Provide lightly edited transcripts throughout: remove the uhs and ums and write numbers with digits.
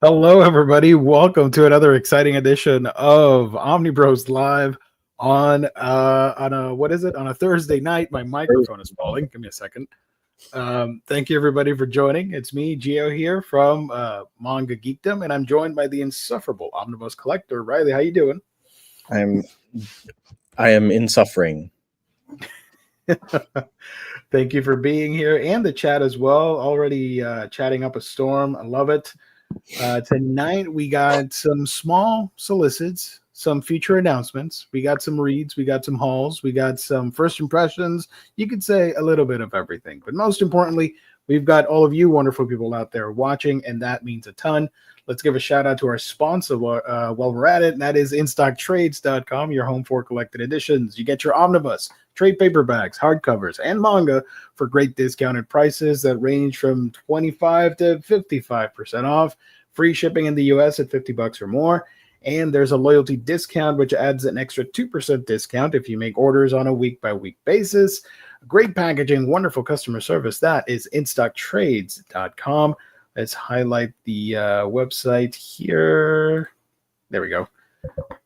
Hello, everybody. Welcome to another exciting edition of Omnibros Live on a Thursday night. My microphone is falling. Give me a second. Thank you, everybody, for joining. It's me, Gio, here from Manga Geekdom, and I'm joined by the insufferable Omnibus Collector, Riley. How you doing? I am in suffering. Thank you for being here, and the chat as well. Already chatting up a storm. I love it. Tonight we got some small solicits, some future announcements. We got some reads, we got some hauls, we got some first impressions. You could say a little bit of everything, but most importantly, we've got all of you wonderful people out there watching, and that means a ton. Let's give a shout out to our sponsor while we're at it, and that is InStockTrades.com, your home for collected editions. You get your omnibus, trade paperbacks, hardcovers, and manga for great discounted prices that range from 25 to 55% off. Free shipping in the US at $50 or more. And there's a loyalty discount, which adds an extra 2% discount if you make orders on a week-by-week basis. Great packaging, wonderful customer service. That is InStockTrades.com. Let's highlight the website here. There we go.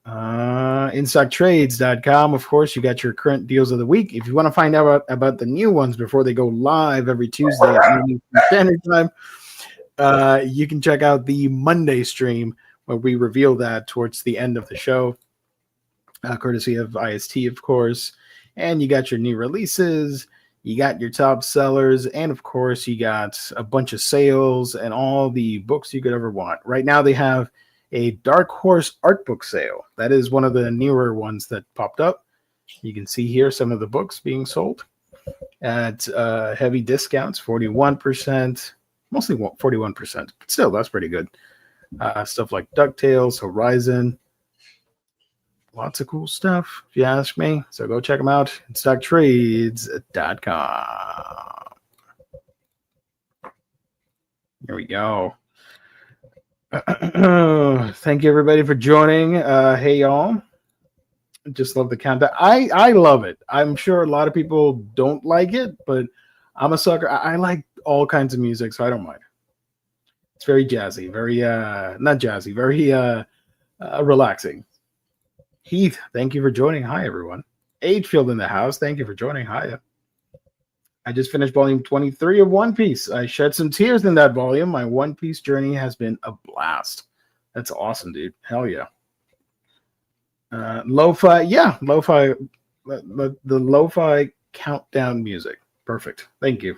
InStockTrades.com. Of course, you got your current deals of the week. If you want to find out about the new ones before they go live every Tuesday at noon Standard Time, you can check out the Monday stream where we reveal that towards the end of the show, courtesy of IST, of course. And you got your new releases, you got your top sellers, and of course, you got a bunch of sales and all the books you could ever want. Right now, they have a Dark Horse art book sale. That is one of the newer ones that popped up. You can see here some of the books being sold at heavy discounts, 41%, mostly 41%, but still, that's pretty good. Stuff like DuckTales, Horizon, lots of cool stuff, if you ask me. So go check them out at StockTrades.com. Here we go. Thank you, everybody, for joining. Hey, y'all. Just love the countdown. I love it. I'm sure a lot of people don't like it, but I'm a sucker. I like all kinds of music, so I don't mind. It's very jazzy, very not jazzy, very relaxing. Heath, thank you for joining. Hi, everyone. Agefield in the house, thank you for joining. Hiya. I just finished volume 23 of One Piece. I shed some tears in that volume. My One Piece journey has been a blast. That's awesome, dude. Hell yeah. Lo-fi, yeah, lo-fi, the lo-fi countdown music. Perfect. Thank you.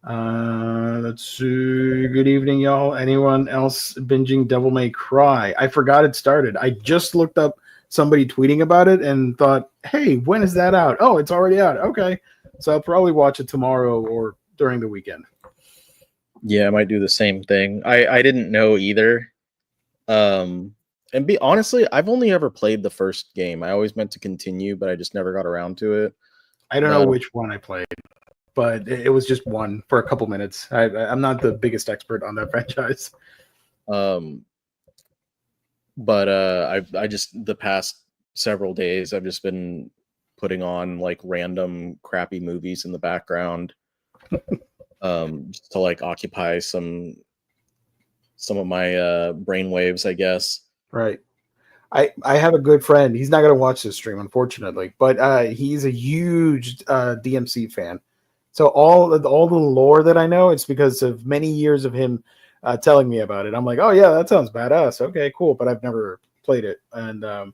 Let's see. Good evening, y'all. Anyone else binging Devil May Cry? I forgot it started. I just looked up somebody tweeting about it and thought, hey, when is that out? Oh, it's already out. Okay. So I'll probably watch it tomorrow or during the weekend. Yeah, I might do the same thing. I didn't know either. And honestly, I've only ever played the first game. I always meant to continue, but I just never got around to it. I don't know which one I played, but it was just one for a couple minutes. I'm not the biggest expert on that franchise. But I just the past several days I've just been putting on like random crappy movies in the background, just to like occupy some of my brain waves, I guess. Right. I have a good friend. He's not going to watch this stream, unfortunately, but he's a huge DMC fan. So all the lore that I know, it's because of many years of him telling me about it. I'm like, oh yeah, that sounds badass. Okay, cool. But I've never played it. And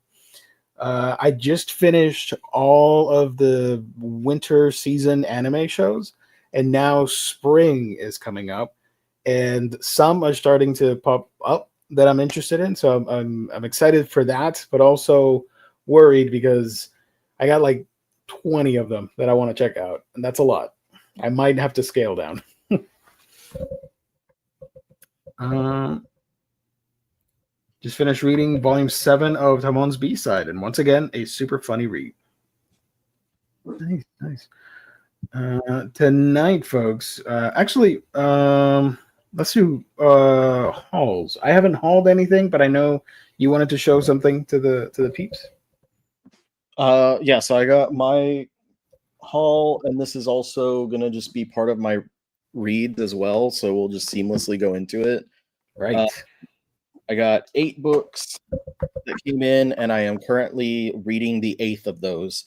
I just finished all of the winter season anime shows, and now spring is coming up, and some are starting to pop up that I'm interested in. So I'm excited for that, but also worried because I got like 20 of them that I want to check out, and that's a lot. I might have to scale down. Just finished reading volume 7 of Tamon's B-Side, and once again, a super funny read. Nice. Tonight, folks, actually, let's do hauls. I haven't hauled anything, but I know you wanted to show something to the peeps. Yeah, so I got my haul, and this is also gonna just be part of my reads as well, so we'll just seamlessly go into it. Right. I got 8 books that came in, and I am currently reading the 8th of those.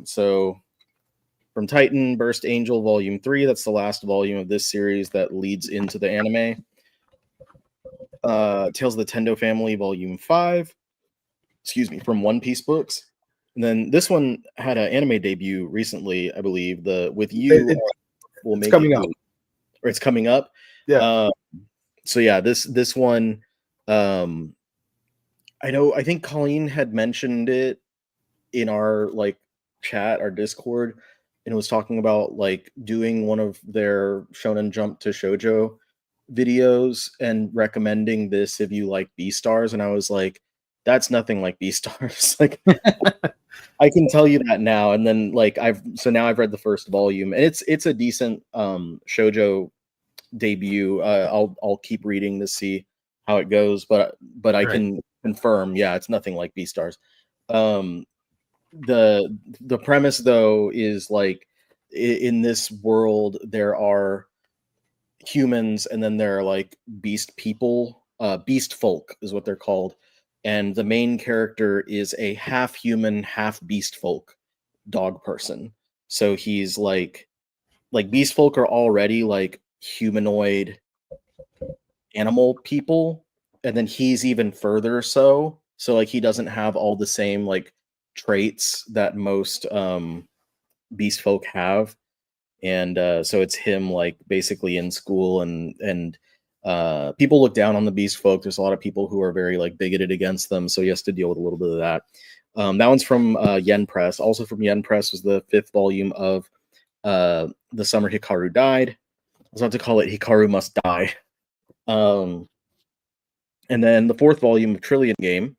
So from Titan, Burst Angel, Volume 3, that's the last volume of this series that leads into the anime. Tales of the Tendo Family, Volume 5, from One Piece Books. And then this one had an anime debut recently, I believe. The With You will it's make coming it up. good. Or it's coming up. Yeah. So yeah, this one, I think Colleen had mentioned it in our like chat, our Discord, and was talking about like doing one of their Shonen Jump to Shoujo videos and recommending this if you like Beastars, and I was like, that's nothing like Beastars. Like I can tell you that now. And then like now I've read the first volume, and it's a decent shoujo debut. I'll keep reading to see how it goes, but I Right. can confirm, yeah, it's nothing like Beastars. The premise though is like in this world there are humans, and then there are like beast people. Beast folk is what they're called, and the main character is a half human, half beast folk dog person. So he's like beast folk are already like humanoid animal people, and then he's even further so like he doesn't have all the same like traits that most beast folk have. And so it's him like basically in school, and people look down on the beast folk. There's a lot of people who are very like bigoted against them, so he has to deal with a little bit of that. That one's from Yen Press. Also from Yen Press was the 5th volume of The Summer Hikaru Died. I was about to call it Hikaru Must Die. And then the 4th volume of Trillion Game,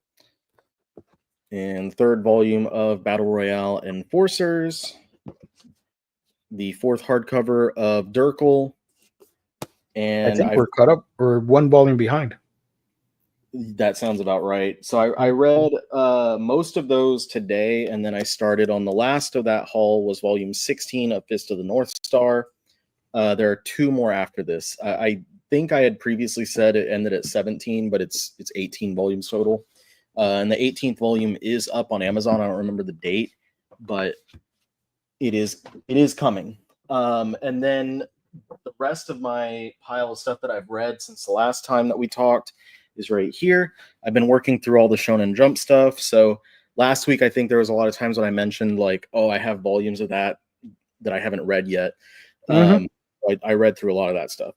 and 3rd volume of Battle Royale Enforcers, the 4th hardcover of Durkle, and I think we're caught up or one volume behind. That sounds about right. So I read most of those today, and then I started on the last of that haul was volume 16 of Fist of the North Star. There are 2 more after this. I think I had previously said it ended at 17, but it's 18 volumes total. And the 18th volume is up on Amazon. I don't remember the date, but it is coming. And then the rest of my pile of stuff that I've read since the last time that we talked is right here. I've been working through all the Shonen Jump stuff. So last week, I think there was a lot of times when I mentioned like, oh, I have volumes of that I haven't read yet. I read through a lot of that stuff.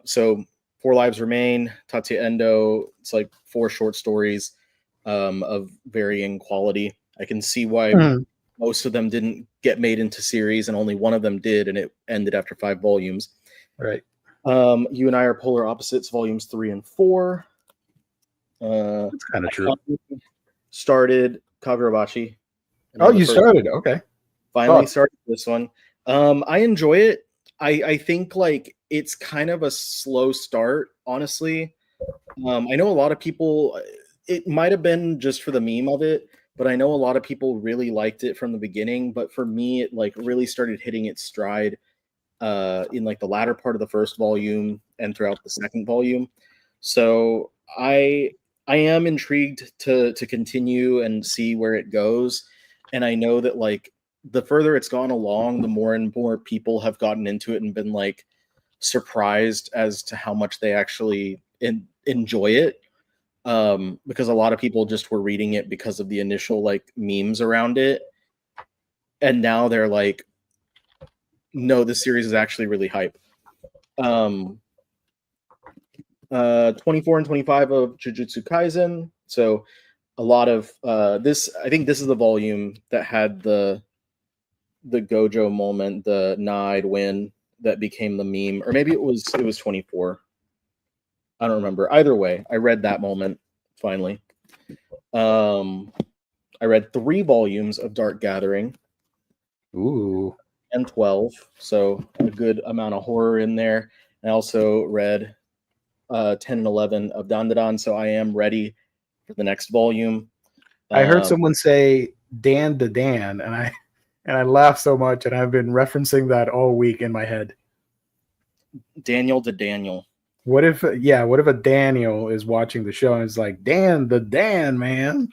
So 4 Lives Remain, Tatsuya Endo. It's like 4 short stories of varying quality. I can see why most of them didn't get made into series, and only one of them did, and it ended after 5 volumes. Right. You and I Are Polar Opposites, volumes 3 and 4. That's kind of true. Started Kagurabachi. Oh, you started? Okay. Finally started this one. I enjoy it. I think like it's kind of a slow start, honestly. I know a lot of people, it might have been just for the meme of it, but I know a lot of people really liked it from the beginning. But for me, it like really started hitting its stride in like the latter part of the 1st volume and throughout the 2nd volume. So I am intrigued to continue and see where it goes. And I know that like the further it's gone along, the more and more people have gotten into it and been like surprised as to how much they actually enjoy it. Because a lot of people just were reading it because of the initial like memes around it. And now they're like, no, this series is actually really hype. 24 and 25 of Jujutsu Kaisen. So a lot of this, I think this is the volume that had the Gojo moment, the Nide win that became the meme, or maybe it was 24. I don't remember. Either way, I read that moment finally. I read 3 volumes of Dark Gathering. Ooh. And 12, so a good amount of horror in there. I also read 10 and 11 of Dandadan, so I am ready for the next volume. I heard someone say Dan to Dan, and I laughed so much, and I've been referencing that all week in my head. Daniel to Daniel. What if a Daniel is watching the show and is like, Dan, the Dan, man.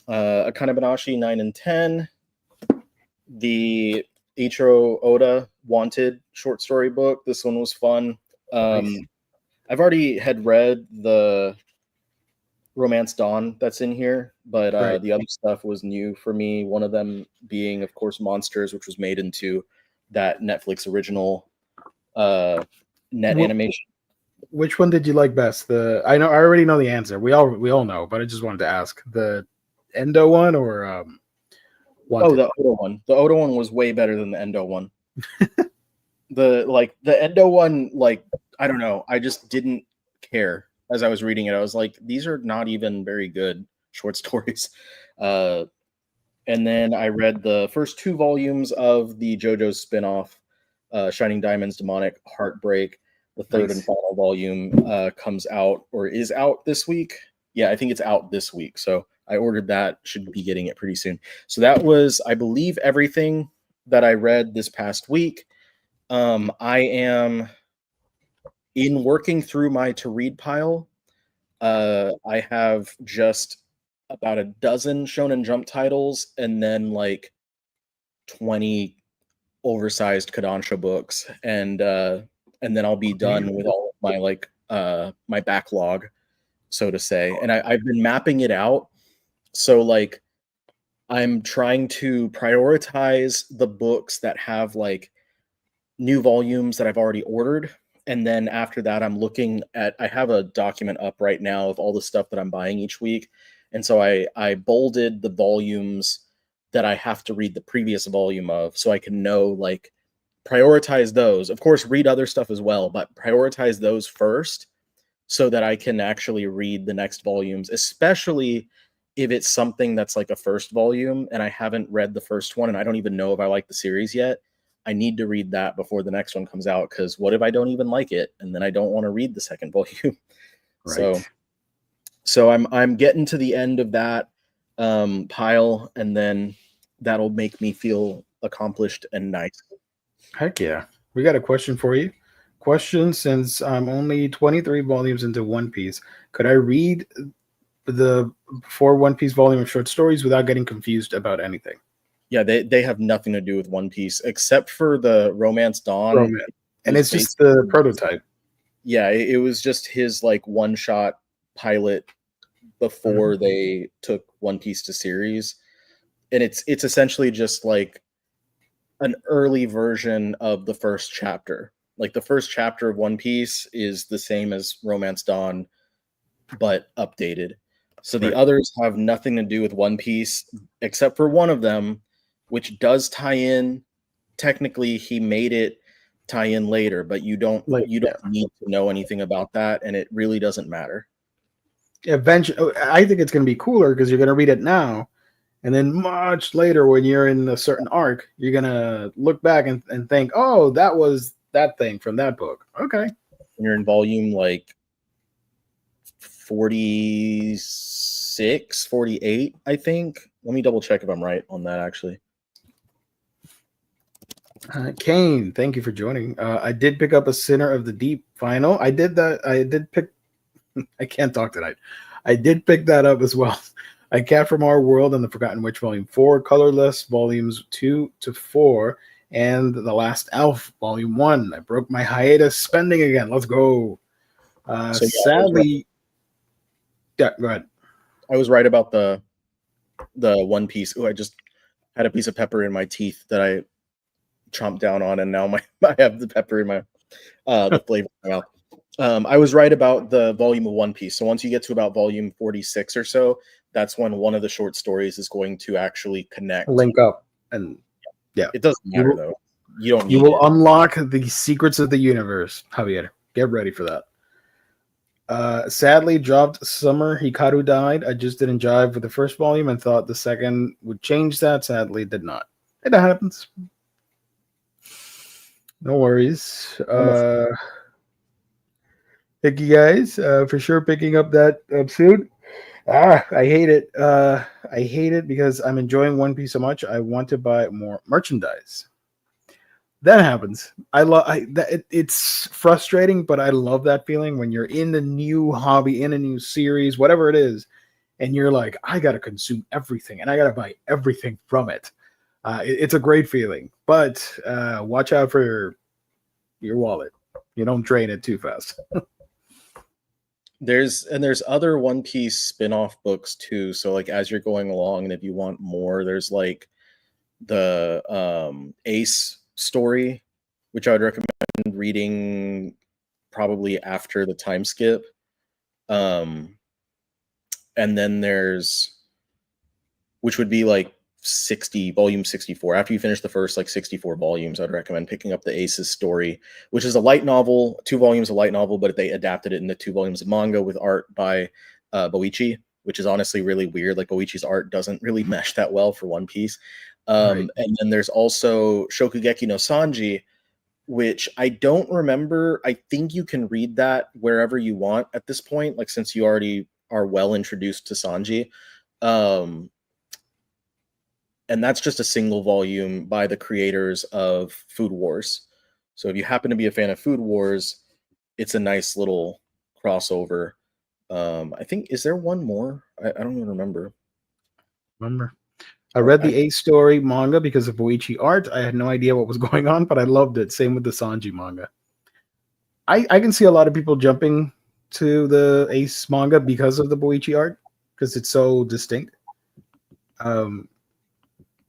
Akane Banashi 9 and 10. The Ichiro Oda Wanted short story book. This one was fun. Nice. I've already had read the Romance Dawn that's in here, but Right. the other stuff was new for me. One of them being, of course, Monsters, which was made into that Netflix original net animation. Which one did you like best? I already know the answer. We all know, but I just wanted to ask the Endo one or Wanted? Oh, the Oda one. The Oda one was way better than the Endo one. the Endo one, like, I don't know. I just didn't care as I was reading it. I was like, these are not even very good short stories. And then I read the first 2 volumes of the JoJo's spinoff, Shining Diamonds, Demonic Heartbreak. The third and final volume comes out or is out this week. Yeah, I think it's out this week. So I ordered that. Should be getting it pretty soon. So that was, I believe, everything that I read this past week. I am in working through my to read pile. I have just about a dozen Shonen Jump titles and then like 20 oversized Kodansha books, and then I'll be done with all of my my backlog, so to say. And I've been mapping it out. So like I'm trying to prioritize the books that have like new volumes that I've already ordered. And then after that, I'm looking at, I have a document up right now of all the stuff that I'm buying each week. And so I bolded the volumes that I have to read the previous volume of, so I can know, like, prioritize those. Of course, read other stuff as well, but prioritize those first so that I can actually read the next volumes, especially if it's something that's like a first volume and I haven't read the first one and I don't even know if I like the series yet. I need to read that before the next one comes out, because what if I don't even like it and then I don't want to read the second volume? Right. So I'm getting to the end of that pile, and then that'll make me feel accomplished and nice. Heck yeah. We got a question for you. Question: since I'm only 23 volumes into One Piece, could I read the 4 One Piece volume of short stories without getting confused about anything? Yeah, they have nothing to do with One Piece except for the Romance Dawn. And it's just the prototype. Yeah, it was just his like one-shot pilot before they took One Piece to series. And it's essentially just like an early version of the first chapter. Like the first chapter of One Piece is the same as Romance Dawn, but updated. So the others have nothing to do with One Piece except for one of them, which does tie in. Technically, he made it tie in later, but you don't need to know anything about that, and it really doesn't matter. Eventually, I think it's going to be cooler because you're going to read it now, and then much later, when you're in a certain arc, you're going to look back and think, oh, that was that thing from that book. Okay. When you're in volume like 46, 48, I think. Let me double check if I'm right on that, actually. Kane, thank you for joining. I did pick up a Sinner of the Deep final. I did that. I did pick. I can't talk tonight. I did pick that up as well. I Cat from Our World and the Forgotten Witch, Volume 4, Colorless, Volumes 2 to 4, and The Last Elf, Volume 1. I broke my hiatus spending again. Let's go. Sadly, yeah, go ahead. I was right about the One Piece. Oh, I just had a piece of pepper in my teeth that I chomped down on, and now I have the pepper in my the flavor in my mouth. I was right about the volume of One Piece. So once you get to about volume 46 or so, that's when one of the short stories is going to actually link up, and yeah, it doesn't matter though. You don't. You will unlock the secrets of the universe, Javier. Get ready for that. Sadly, dropped Summer Hikaru died. I just didn't jive with the first volume and thought the second would change that. Sadly, did not. It happens. No worries. Thank you guys for sure picking up that episode. I hate it. I hate it because I'm enjoying One Piece so much. I want to buy more merchandise. that happens. It's frustrating, but I love that feeling when you're in a new hobby, in a new series, whatever it is, and you're like, I got to consume everything and I got to buy everything from it. It's a great feeling, but watch out for your wallet. You don't drain it too fast. There's other One Piece spin-off books too. So like as you're going along, and if you want more, there's like the Ace story, which I would recommend reading probably after the time skip. And then there's, which would be like volume 64. After you finish the first like 64 volumes, I'd recommend picking up the Aces story, which is a light novel, 2 volumes of light novel, but they adapted it into 2 volumes of manga with art by Boichi, which is honestly really weird. Like Boichi's art doesn't really mesh that well for One Piece. Right. And then there's also Shokugeki no Sanji, which I don't remember. I think you can read that wherever you want at this point, like since you already are well introduced to Sanji. And that's just a single volume by the creators of Food Wars. So if you happen to be a fan of Food Wars, it's a nice little crossover. I think, is there one more? I don't even remember. I read the Ace story manga because of Boichi art. I had no idea what was going on, but I loved it. Same with the Sanji manga. I can see a lot of people jumping to the Ace manga because of the Boichi art, because it's so distinct.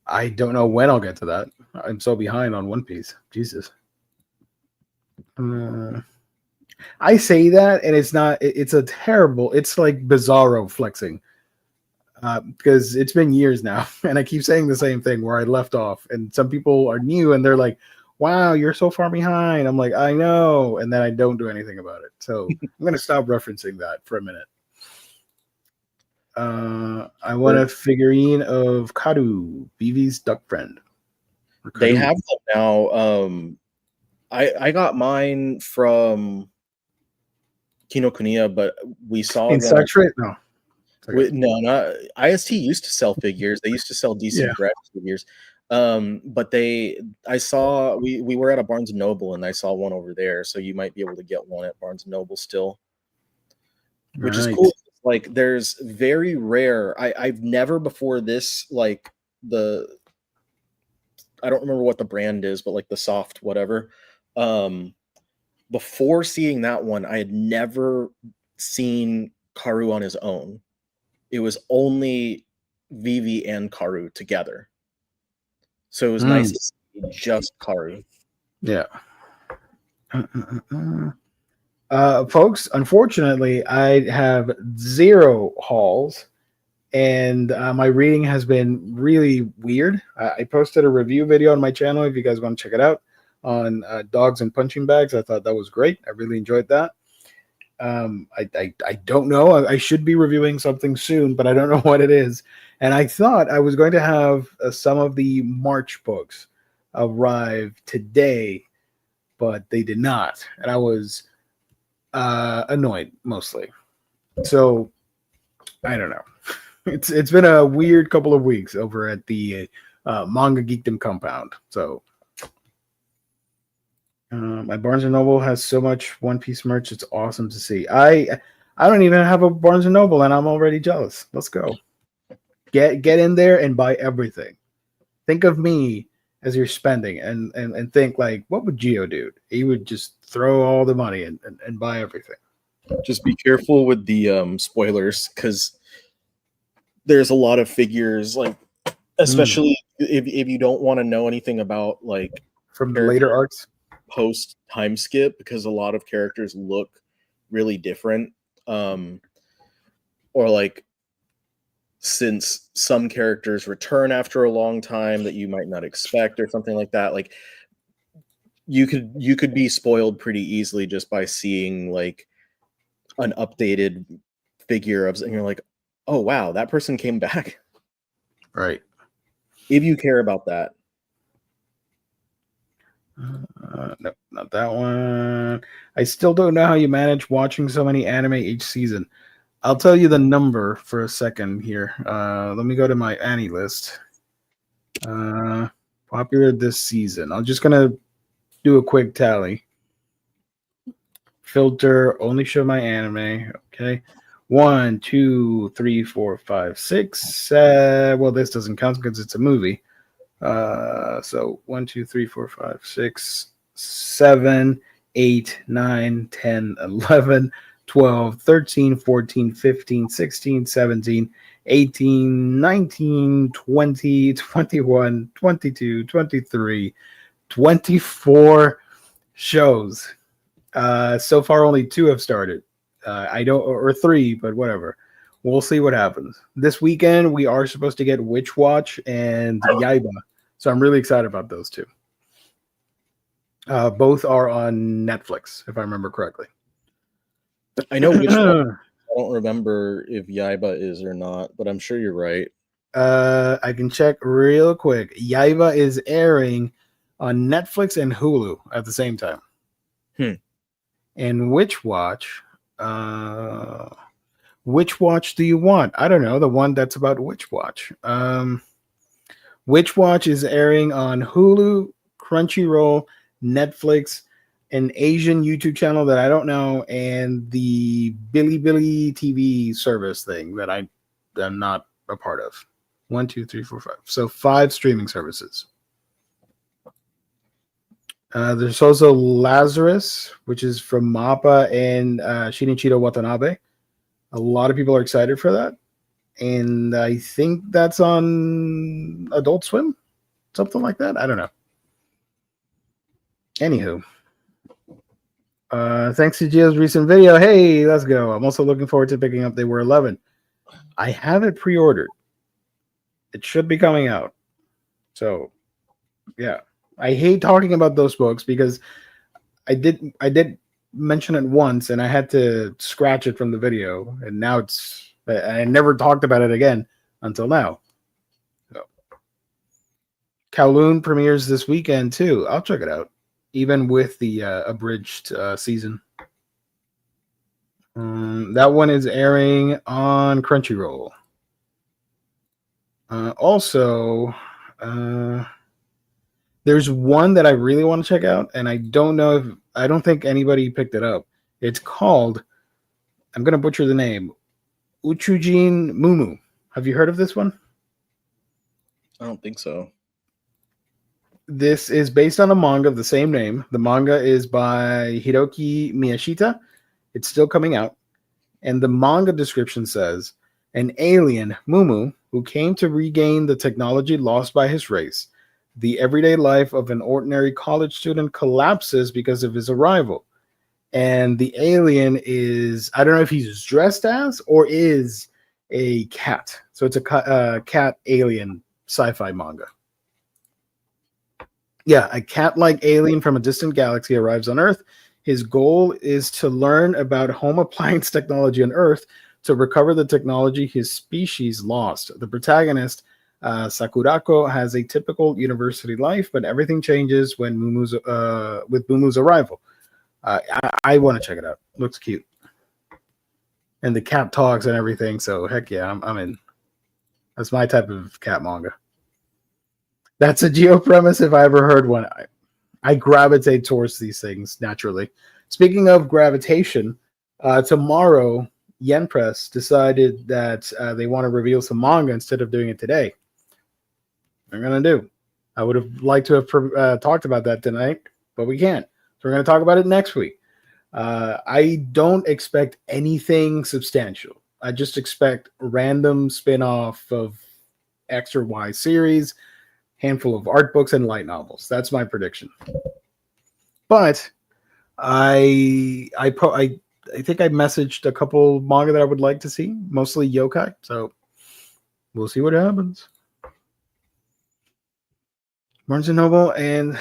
I don't know when I'll get to that. I'm so behind on One Piece. Jesus. I say that, and it's not. It's a terrible. It's like Bizarro flexing, because it's been years now, and I keep saying the same thing where I left off. And some people are new, and they're like, "Wow, you're so far behind." I'm like, "I know," and then I don't do anything about it. So I'm gonna stop referencing that for a minute. I want a figurine of Karu, Vivi's duck friend. They have them now. I got mine from Kinokuniya, but we saw in Saturate. No, no, not IST used to sell figures. They used to sell decent figures. But I saw we were at a Barnes and Noble, and I saw one over there. So you might be able to get one at Barnes and Noble still, which is cool. Like there's very rare. I've never before this, like I don't remember what the brand is, but like the soft whatever. Before seeing that one, I had never seen Karu on his own. It was only Vivi and Karu together. So it was nice to see just Karu. Yeah. Folks, unfortunately, I have 0 hauls, and my reading has been really weird. I posted a review video on my channel if you guys want to check it out on dogs and punching bags. I thought that was great. I really enjoyed that. I don't know. I should be reviewing something soon, but I don't know what it is. And I thought I was going to have some of the March books arrive today, but they did not. And I was annoyed mostly. So I don't know. It's been a weird couple of weeks over at the Manga Geekdom compound. So my Barnes and Noble has so much One Piece merch. It's awesome to see. I don't even have a Barnes and Noble, and I'm already jealous. Let's go. Get in there and buy everything. Think of me as you're spending, and think like, what would Gio do? He would just throw all the money and buy everything. Just be careful with the spoilers, because there's a lot of figures, like especially if you don't want to know anything about like from the later arcs post time skip, because a lot of characters look really different, or like since some characters return after a long time that you might not expect or something like that, like you could be spoiled pretty easily just by seeing like an updated figure of, and you're like, oh wow, that person came back. Right. If you care about that. No, not that one. I still don't know how you manage watching so many anime each season. I'll tell you the number for a second here. Let me go to my Annie list. Popular this season. I'm just gonna do a quick tally. Filter, only show my anime. Okay. 1, 2, 3, 4, 5, 6. Well, this doesn't count because it's a movie. So 1, 2, 3, 4, 5, 6, 7, 8, 9, 10, 11, 12, 13, 14, 15, 16, 17, 18, 19, 20, 21, 22, 23, 24 shows. So far, only 2 have started. I don't, or 3, but whatever. We'll see what happens. This weekend, we are supposed to get Witch Watch and Yaiba. So I'm really excited about those 2. Both are on Netflix, if I remember correctly. I know which one. I don't remember if Yaiba is or not, but I'm sure you're right. I can check real quick. Yaiba is airing on Netflix and Hulu at the same time. And Witch Watch, which watch do you want? I don't know, the one that's about Witch Watch. Witch Watch is airing on Hulu, Crunchyroll, Netflix, an Asian YouTube channel that I don't know, and the Bilibili TV service thing that I'm not a part of. 1, 2, 3, 4, 5. So 5 streaming services. There's also Lazarus, which is from MAPPA and Shinichiro Watanabe. A lot of people are excited for that. And I think that's on Adult Swim, something like that. I don't know. Anywho, thanks to Gio's recent video. Hey, let's go. I'm also looking forward to picking up They Were 11. I have it pre-ordered. It should be coming out. So, yeah. I hate talking about those books because I did mention it once and I had to scratch it from the video, and now I never talked about it again until now. So, Kowloon premieres this weekend too. I'll check it out, even with the abridged season. That one is airing on Crunchyroll. Also, there's one that I really want to check out, and I don't think anybody picked it up. It's called, I'm going to butcher the name, Uchujin Mumu. Have you heard of this one? I don't think so. This is based on a manga of the same name. The manga is by Hiroki Miyashita. It's still coming out. And the manga description says, an alien, Mumu, who came to regain the technology lost by his race. The everyday life of an ordinary college student collapses because of his arrival. And the alien is, I don't know if he's dressed as or is a cat. So it's a cat alien sci-fi manga. Yeah, a cat-like alien from a distant galaxy arrives on Earth. His goal is to learn about home appliance technology on Earth to recover the technology his species lost. The protagonist, Sakurako, has a typical university life, but everything changes when with Mumu's arrival. I want to check it out. Looks cute. And the cat talks and everything, so heck yeah, I'm in. That's my type of cat manga. That's a Geo premise if I ever heard one. I gravitate towards these things naturally. Speaking of gravitation, tomorrow, Yen Press decided that they want to reveal some manga instead of doing it today. They're going to do. I would have liked to have talked about that tonight, but we can't. So we're going to talk about it next week. I don't expect anything substantial. I just expect random spin-off of X or Y series, handful of art books, and light novels. That's my prediction. But I think I messaged a couple manga that I would like to see, mostly yokai. So we'll see what happens. Barnes and Noble and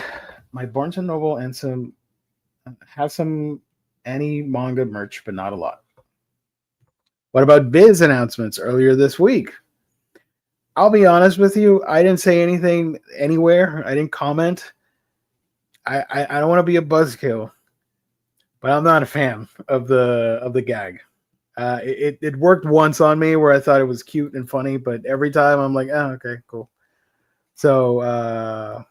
have some any manga merch, but not a lot. What about Viz announcements earlier this week? I'll be honest with you, I didn't say anything anywhere. I didn't comment. I don't want to be a buzzkill, but I'm not a fan of the gag. It worked once on me where I thought it was cute and funny, but every time I'm like, oh, okay, cool. So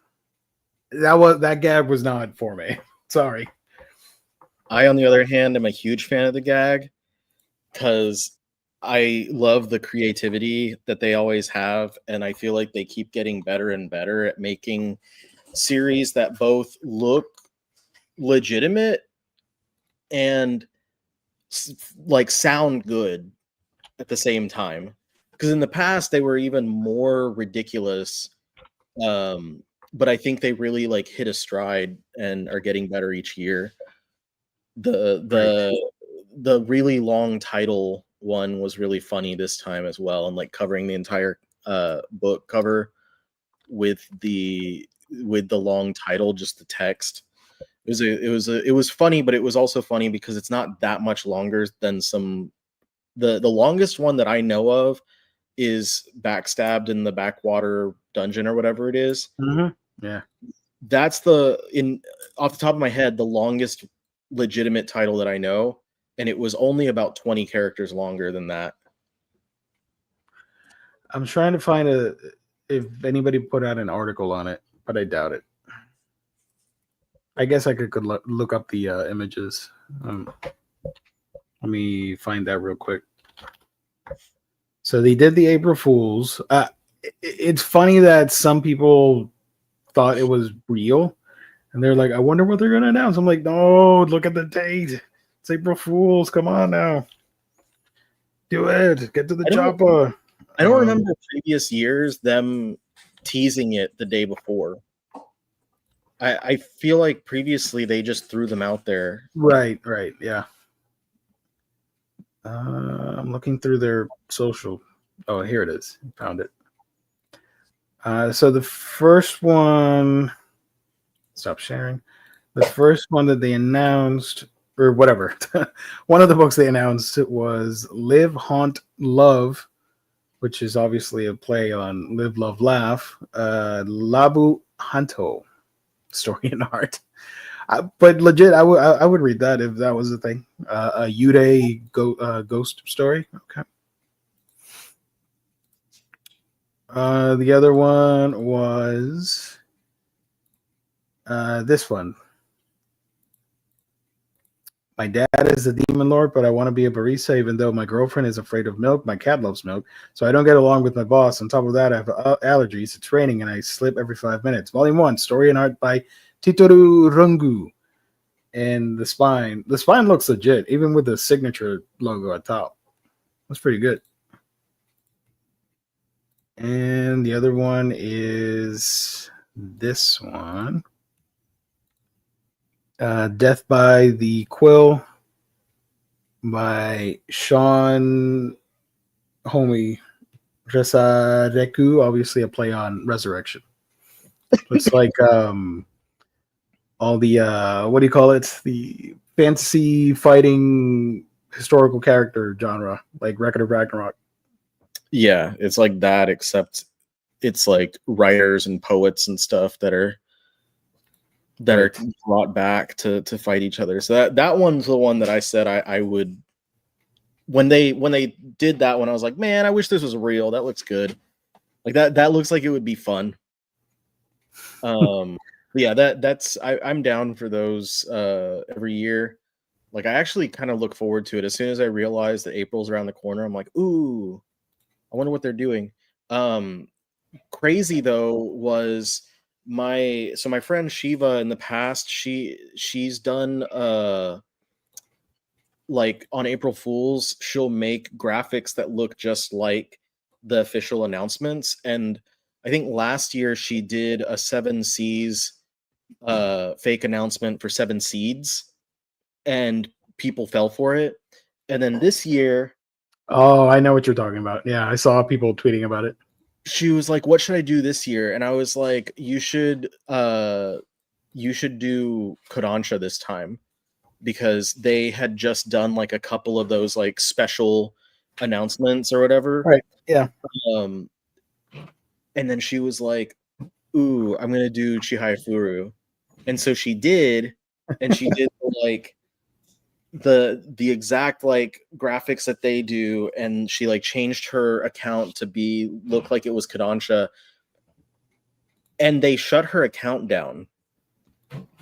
that gag was not for me. Sorry. I, on the other hand, am a huge fan of the gag because I love the creativity that they always have, and I feel like they keep getting better and better at making series that both look legitimate and like sound good at the same time. Because in the past they were even more ridiculous, but I think they really like hit a stride and are getting better each year. The really long title one was really funny this time as well, and like covering the entire book cover with the long title, just the text. It was funny, but it was also funny because it's not that much longer than some the longest one that I know of is Backstabbed in the Backwater Dungeon or whatever it is. Mm-hmm. Yeah. That's off the top of my head, the longest legitimate title that I know, and it was only about 20 characters longer than that. I'm trying to find if anybody put out an article on it, but I doubt it. I guess I could look up the images. Let me find that real quick. So they did the April Fools. It's funny that some people thought it was real, and they're like, "I wonder what they're going to announce." I'm like, "No, look at the date. It's April Fools. Come on now, do it. Get to the chopper." I don't remember previous years them teasing it the day before. I feel like previously they just threw them out there. Right, yeah. I'm looking through their social. Oh, here it is. Found it. So the first one, stop sharing. The first one that they announced, or whatever, one of the books they announced was Live, Haunt, Love, which is obviously a play on Live, Love, Laugh. Labu Hanto, story and art. But legit, I would read that if that was a thing. A Yude ghost story. Okay. The other one was this one. My dad is a demon lord, but I want to be a barista, even though my girlfriend is afraid of milk. My cat loves milk, so I don't get along with my boss. On top of that, I have allergies. It's raining, and I slip every 5 minutes. Volume 1, story and art by Titoru Rungu. And the spine looks legit, even with the signature logo at top. That's pretty good. And the other one is this one. Death by the Quill by Sean Homie Resareku, obviously a play on Resurrection. Looks like all the what do you call it? The fantasy fighting historical character genre, like Record of Ragnarok. Yeah, it's like that, except it's like writers and poets and stuff that are brought back to fight each other. So that one's the one that I said I would, when they did that one, I was like, man, I wish this was real. That looks good. Like that looks like it would be fun. Yeah, I'm down for those every year. Like I actually kind of look forward to it. As soon as I realize that April's around the corner, I'm like, ooh, I wonder what they're doing. Crazy though was my friend Shiva in the past, she's done like on April Fools, she'll make graphics that look just like the official announcements. And I think last year she did a 7 Seas fake announcement for 7 Seeds, and people fell for it. And then this year, oh, I know what you're talking about. Yeah, I saw people tweeting about it. She was like, what should I do this year? And I was like, you should do Kodansha this time, because they had just done like a couple of those like special announcements or whatever. Right. Yeah. And then she was like, ooh, I'm gonna do Chihaya Furu. And so she did, and she did like the exact like graphics that they do, and she like changed her account to look like it was Kodansha, and they shut her account down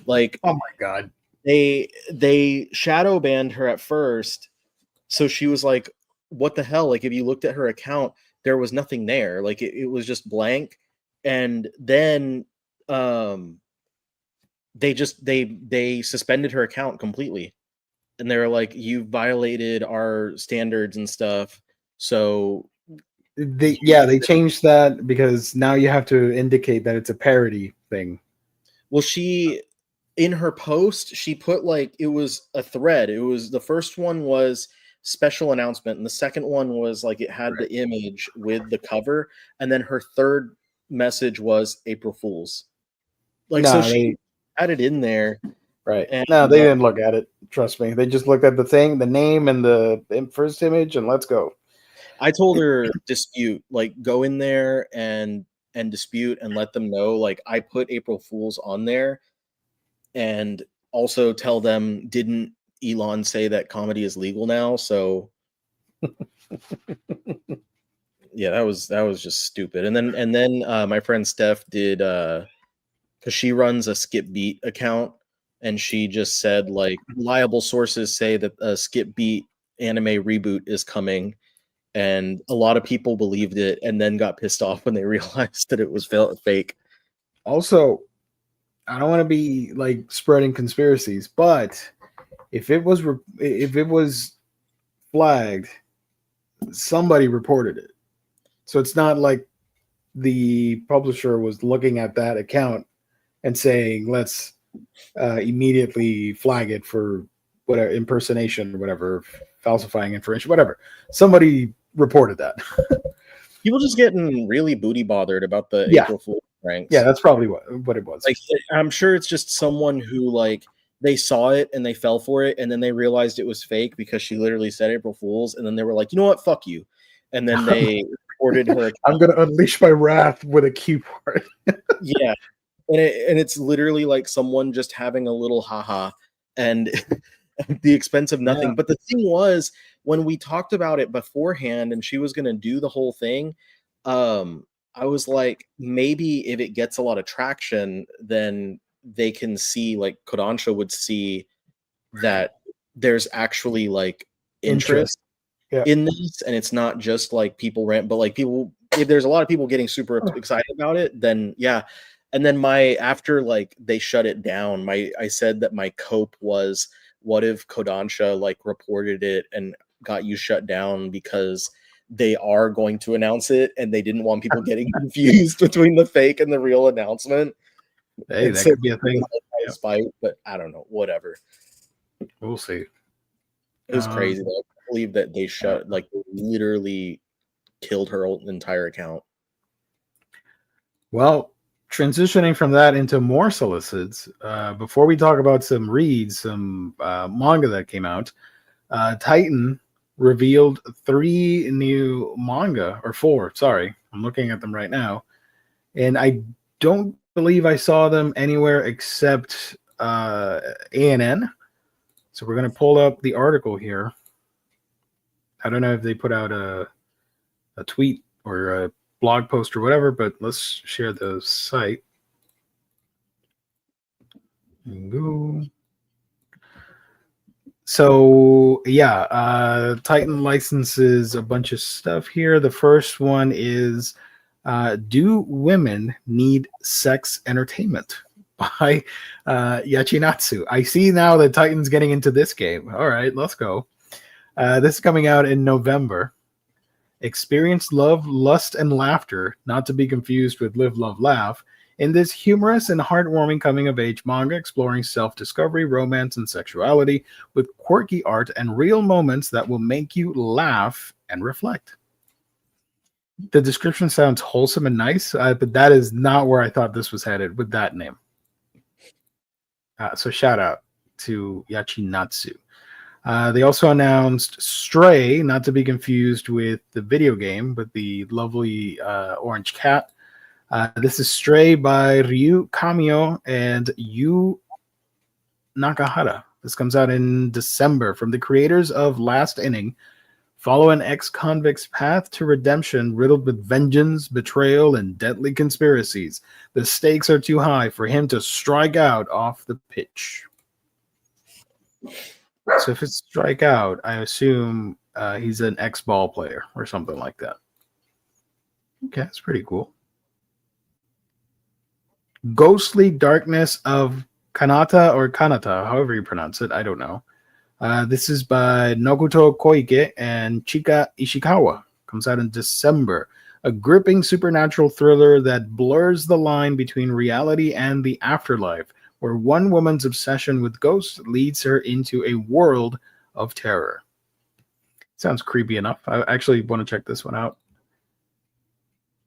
Like, oh my god, they shadow banned her at first, so she was like, "What the hell?" Like, if you looked at her account, there was nothing there. Like, it was just blank. And then they suspended her account completely, and they were like, "You violated our standards and stuff." So they changed that because now you have to indicate that it's a parody thing. well, she in her post, she put like it was a thread. It was the first one was special announcement, and the second one was like it had the image with the cover, and then her third message was April Fools. Like, so she had it in there. Right. And No, they didn't look at it. Trust me. They just looked at the thing, the name, and the first image, and let's go. I told her dispute, like go in there and dispute and let them know like I put April Fools on there, and also tell them, didn't Elon say that comedy is legal now? So yeah, that was just stupid. And then my friend Steph did because she runs a Skip Beat account, and she just said like reliable sources say that a Skip Beat anime reboot is coming, and a lot of people believed it and then got pissed off when they realized that it was fake. Also, I don't want to be like spreading conspiracies, but if it was flagged, somebody reported it. So it's not like the publisher was looking at that account and saying, let's immediately flag it for whatever impersonation or whatever, falsifying information, whatever. Somebody reported that. People just getting really booty bothered about the April Fool's pranks. Yeah, that's probably what it was. Like, I'm sure it's just someone who like they saw it and they fell for it, and then they realized it was fake because she literally said April Fools, and then they were like, you know what, fuck you, and then they reported her account. I'm gonna unleash my wrath with a cue part. Yeah, and it's literally like someone just having a little haha, and at the expense of nothing. Yeah. But the thing was, when we talked about it beforehand and she was going to do the whole thing, I was like, maybe if it gets a lot of traction, then they can see, like Kodansha would see that there's actually like interest in this, and it's not just like people rant, but like people, if there's a lot of people getting super excited about it, then yeah. And then after like they shut it down, I said that my cope was, what if Kodansha like reported it and got you shut down because they are going to announce it and they didn't want people getting confused between the fake and the real announcement. Hey, that could be a thing. Spite, but I don't know. Whatever. We'll see. It was crazy though. I can't believe that they literally killed her entire account. Well, transitioning from that into more solicits, before we talk about some reads, some manga that came out, Titan revealed 3 new manga, or 4, sorry. I'm looking at them right now. And I don't believe I saw them anywhere except ANN. So we're going to pull up the article here. I don't know if they put out a tweet or a blog post or whatever, but let's share the site. Go. So yeah, Titan licenses a bunch of stuff here. The first one is Do Women Need Sex Entertainment by Yachinatsu. I see now that Titan's getting into this game. All right, let's go. This is coming out in November. Experience love, lust, and laughter, not to be confused with Live, Love, Laugh, in this humorous and heartwarming coming-of-age manga exploring self-discovery, romance, and sexuality with quirky art and real moments that will make you laugh and reflect. The description sounds wholesome and nice, but that is not where I thought this was headed with that name. So shout out to Yachinatsu. They also announced Stray, not to be confused with the video game, but the lovely orange cat. This is Stray by Ryu Kamio and Yu Nakahara. This comes out in December from the creators of Last Inning, Follow an ex-convict's path to redemption riddled with vengeance, betrayal, and deadly conspiracies. The stakes are too high for him to strike out off the pitch. So if it's strike out, I assume he's an ex-ball player or something like that. Okay, that's pretty cool. Ghostly Darkness of Kanata or Kanata, however you pronounce it, I don't know. This is by Noguto Koike and Chika Ishikawa. Comes out in December. A gripping supernatural thriller that blurs the line between reality and the afterlife, where one woman's obsession with ghosts leads her into a world of terror. Sounds creepy enough. I actually want to check this one out.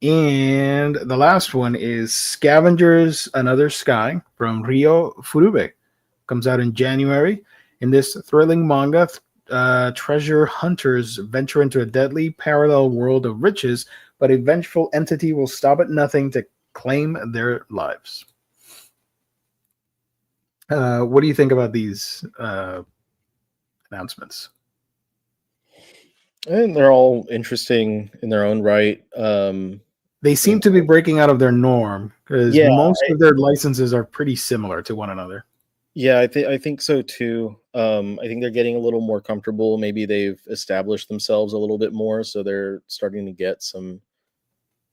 And the last one is Scavengers Another Sky from Ryo Furube. Comes out in January. In this thrilling manga, treasure hunters venture into a deadly parallel world of riches, but a vengeful entity will stop at nothing to claim their lives. What do you think about these announcements? And they're all interesting in their own right. They seem to be breaking out of their norm because most of their licenses are pretty similar to one another. Yeah, I think so too. I think they're getting a little more comfortable. Maybe they've established themselves a little bit more, so they're starting to get some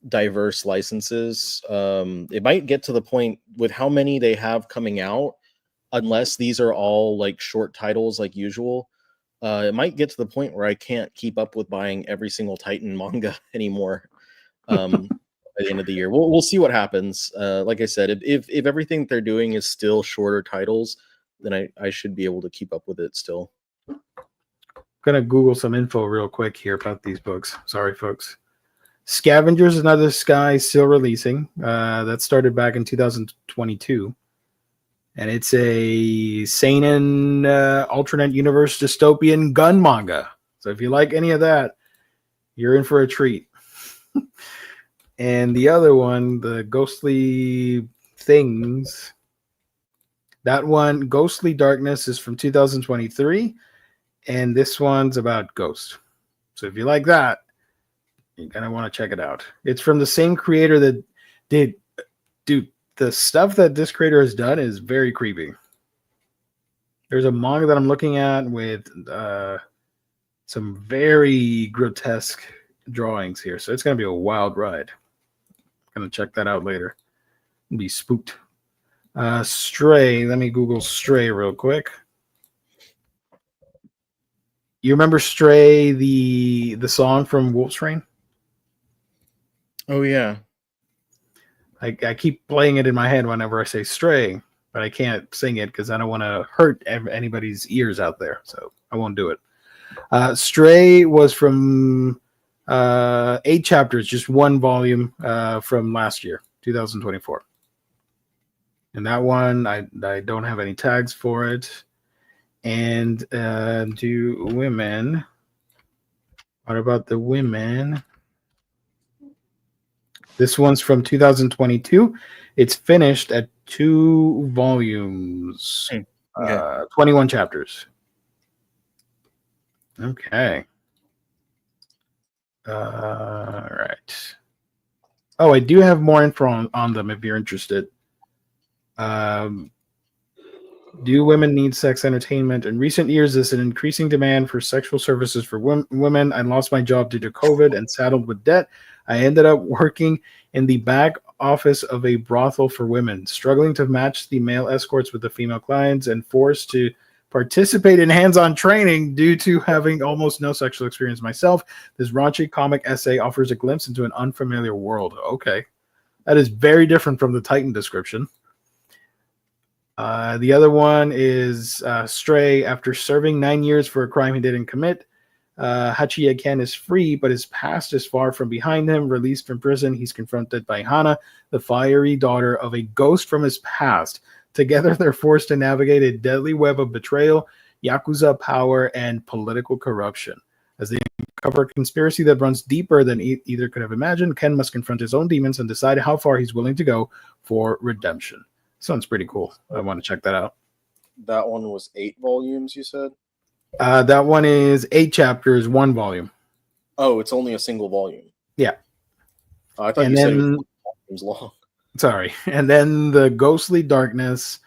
diverse licenses. It might get to the point with how many they have coming out, unless these are all like short titles like usual. It might get to the point where I can't keep up with buying every single Titan manga anymore. By the end of the year, we'll see what happens. Like I said, if everything they're doing is still shorter titles, then I should be able to keep up with it still. I'm gonna Google some info real quick here about these books. Sorry, folks. Scavengers Another Sky still releasing. That started back in 2022, and it's a seinen alternate universe dystopian gun manga. So if you like any of that, you're in for a treat. And the other one, the Ghostly Things, that one, Ghostly Darkness, is from 2023, and this one's about ghosts. So if you like that, you're going to want to check it out. It's from the same creator that did, dude, the stuff that this creator has done is very creepy. There's a manga that I'm looking at with some very grotesque drawings here, so it's going to be a wild ride. Gonna check that out later. Be spooked. Stray. Let me Google Stray real quick. You remember Stray, the song from Wolf's Rain? Oh yeah. I keep playing it in my head whenever I say Stray, but I can't sing it because I don't want to hurt anybody's ears out there, so I won't do it. Stray was from 8 chapters, just one volume from last year, 2024. And that one, I don't have any tags for it. And do women? What about the women? This one's from 2022. It's finished at 2 volumes, 21 chapters. Okay. All right. Oh, I do have more info on them if you're interested. Do women need sex entertainment? In recent years, there's an increasing demand for sexual services for women. I lost my job due to COVID and saddled with debt. I ended up working in the back office of a brothel for women, struggling to match the male escorts with the female clients and forced to participate in hands-on training due to having almost no sexual experience myself. This raunchy comic essay offers a glimpse into an unfamiliar world. Okay. That is very different from the Titan description. The other one is Stray. After serving 9 years for a crime he didn't commit, Hachiya Ken is free, but his past is far from behind him. Released from prison, he's confronted by Hana, the fiery daughter of a ghost from his past. Together, they're forced to navigate a deadly web of betrayal, yakuza power, and political corruption. As they uncover a conspiracy that runs deeper than either could have imagined, Ken must confront his own demons and decide how far he's willing to go for redemption. Sounds pretty cool. I want to check that out. That one was 8 volumes, you said? That one is 8 chapters, 1 volume. Oh, it's only a single volume. Yeah. Oh, I thought And you said it then, was volumes long. sorry. And then the ghostly darkness.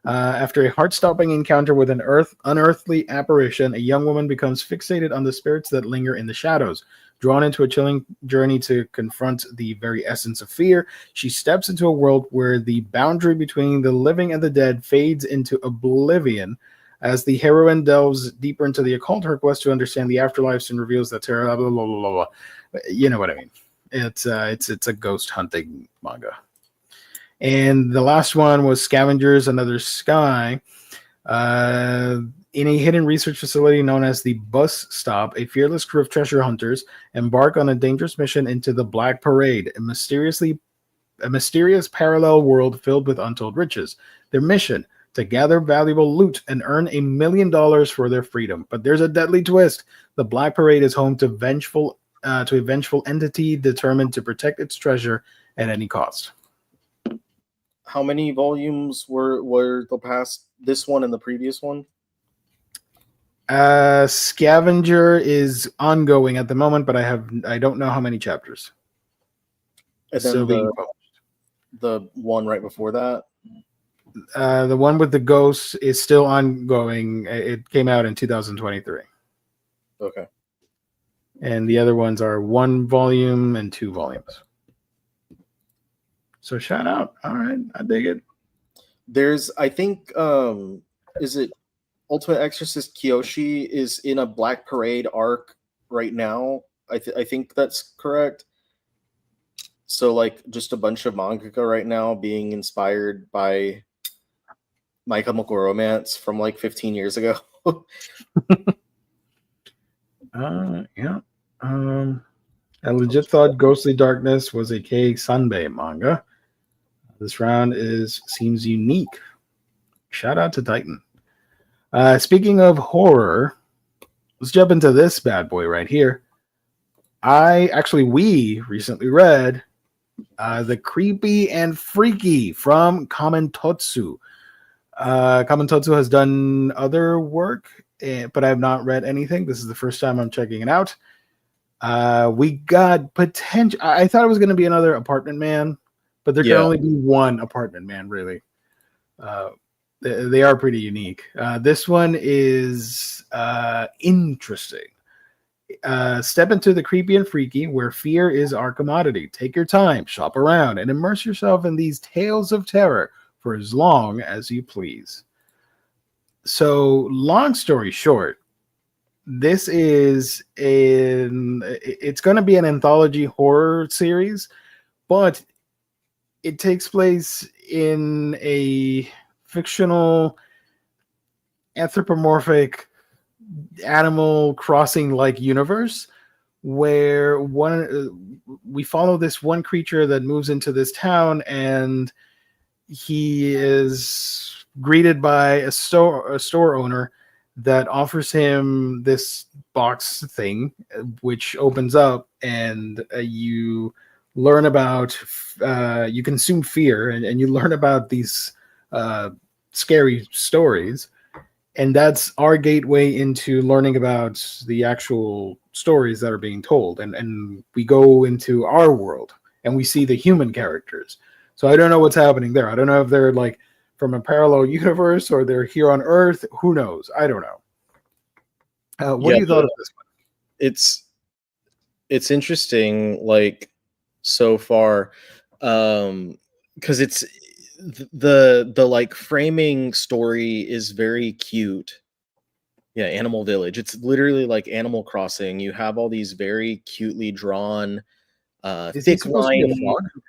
After a heart-stopping encounter with an unearthly apparition, a young woman becomes fixated on the spirits that linger in the shadows. Drawn into a chilling journey to confront the very essence of fear, she steps into a world where the boundary between the living and the dead fades into oblivion. As the heroine delves deeper into the occult, her quest to understand the afterlife and reveals that terror. Blah, blah, blah, blah, blah. You know what I mean? It's a ghost hunting manga. And the last one was Scavengers Another Sky. In a hidden research facility known as the Bus Stop, a fearless crew of treasure hunters embark on a dangerous mission into the Black Parade, a mysterious parallel world filled with untold riches. Their mission: to gather valuable loot and earn $1 million for their freedom. But there's a deadly twist. The Black Parade is home to a vengeful entity determined to protect its treasure at any cost. How many volumes were the past, this one and the previous one? Scavenger is ongoing at the moment, but I don't know how many chapters. And then the one right before that? The one with the ghosts is still ongoing. It came out in 2023. Okay. And the other ones are 1 volume and 2 volumes. So shout out. All right. I dig it. There's, I think, is it Ultimate Exorcist Kyoshi is in a Black Parade arc right now. I think that's correct. So, like, just a bunch of mangaka right now being inspired by My Chemical Romance from like 15 years ago. Yeah. I legit thought Ghostly Darkness was a Kei Sanbei manga. This round seems unique. Shout out to Titan. Speaking of horror, let's jump into this bad boy right here. We recently read The Creepy and Freaky from Kamentotsu. Kamentotsu has done other work, but I have not read anything. This is the first time I'm checking it out. We got potential. I thought it was going to be another Apartment Man, but there can only be one Apartment Man, really. They are pretty unique. This one is interesting. Step into the creepy and freaky, where fear is our commodity. Take your time, shop around, and immerse yourself in these tales of terror for as long as you please. So, long story short, this is it's going to be an anthology horror series, but it takes place in a fictional anthropomorphic Animal Crossing like universe where we follow this one creature that moves into this town, and he is greeted by a store owner that offers him this box thing, which opens up, and you learn about you consume fear, and you learn about these scary stories. And that's our gateway into learning about the actual stories that are being told. And we go into our world and we see the human characters. So I don't know what's happening there. I don't know if they're like from a parallel universe or they're here on Earth. Who knows? I don't know. What do you thought of this one? It's interesting, like, so far, because it's the like framing story is very cute. Yeah, Animal Village. It's literally like Animal Crossing. You have all these very cutely drawn, thick line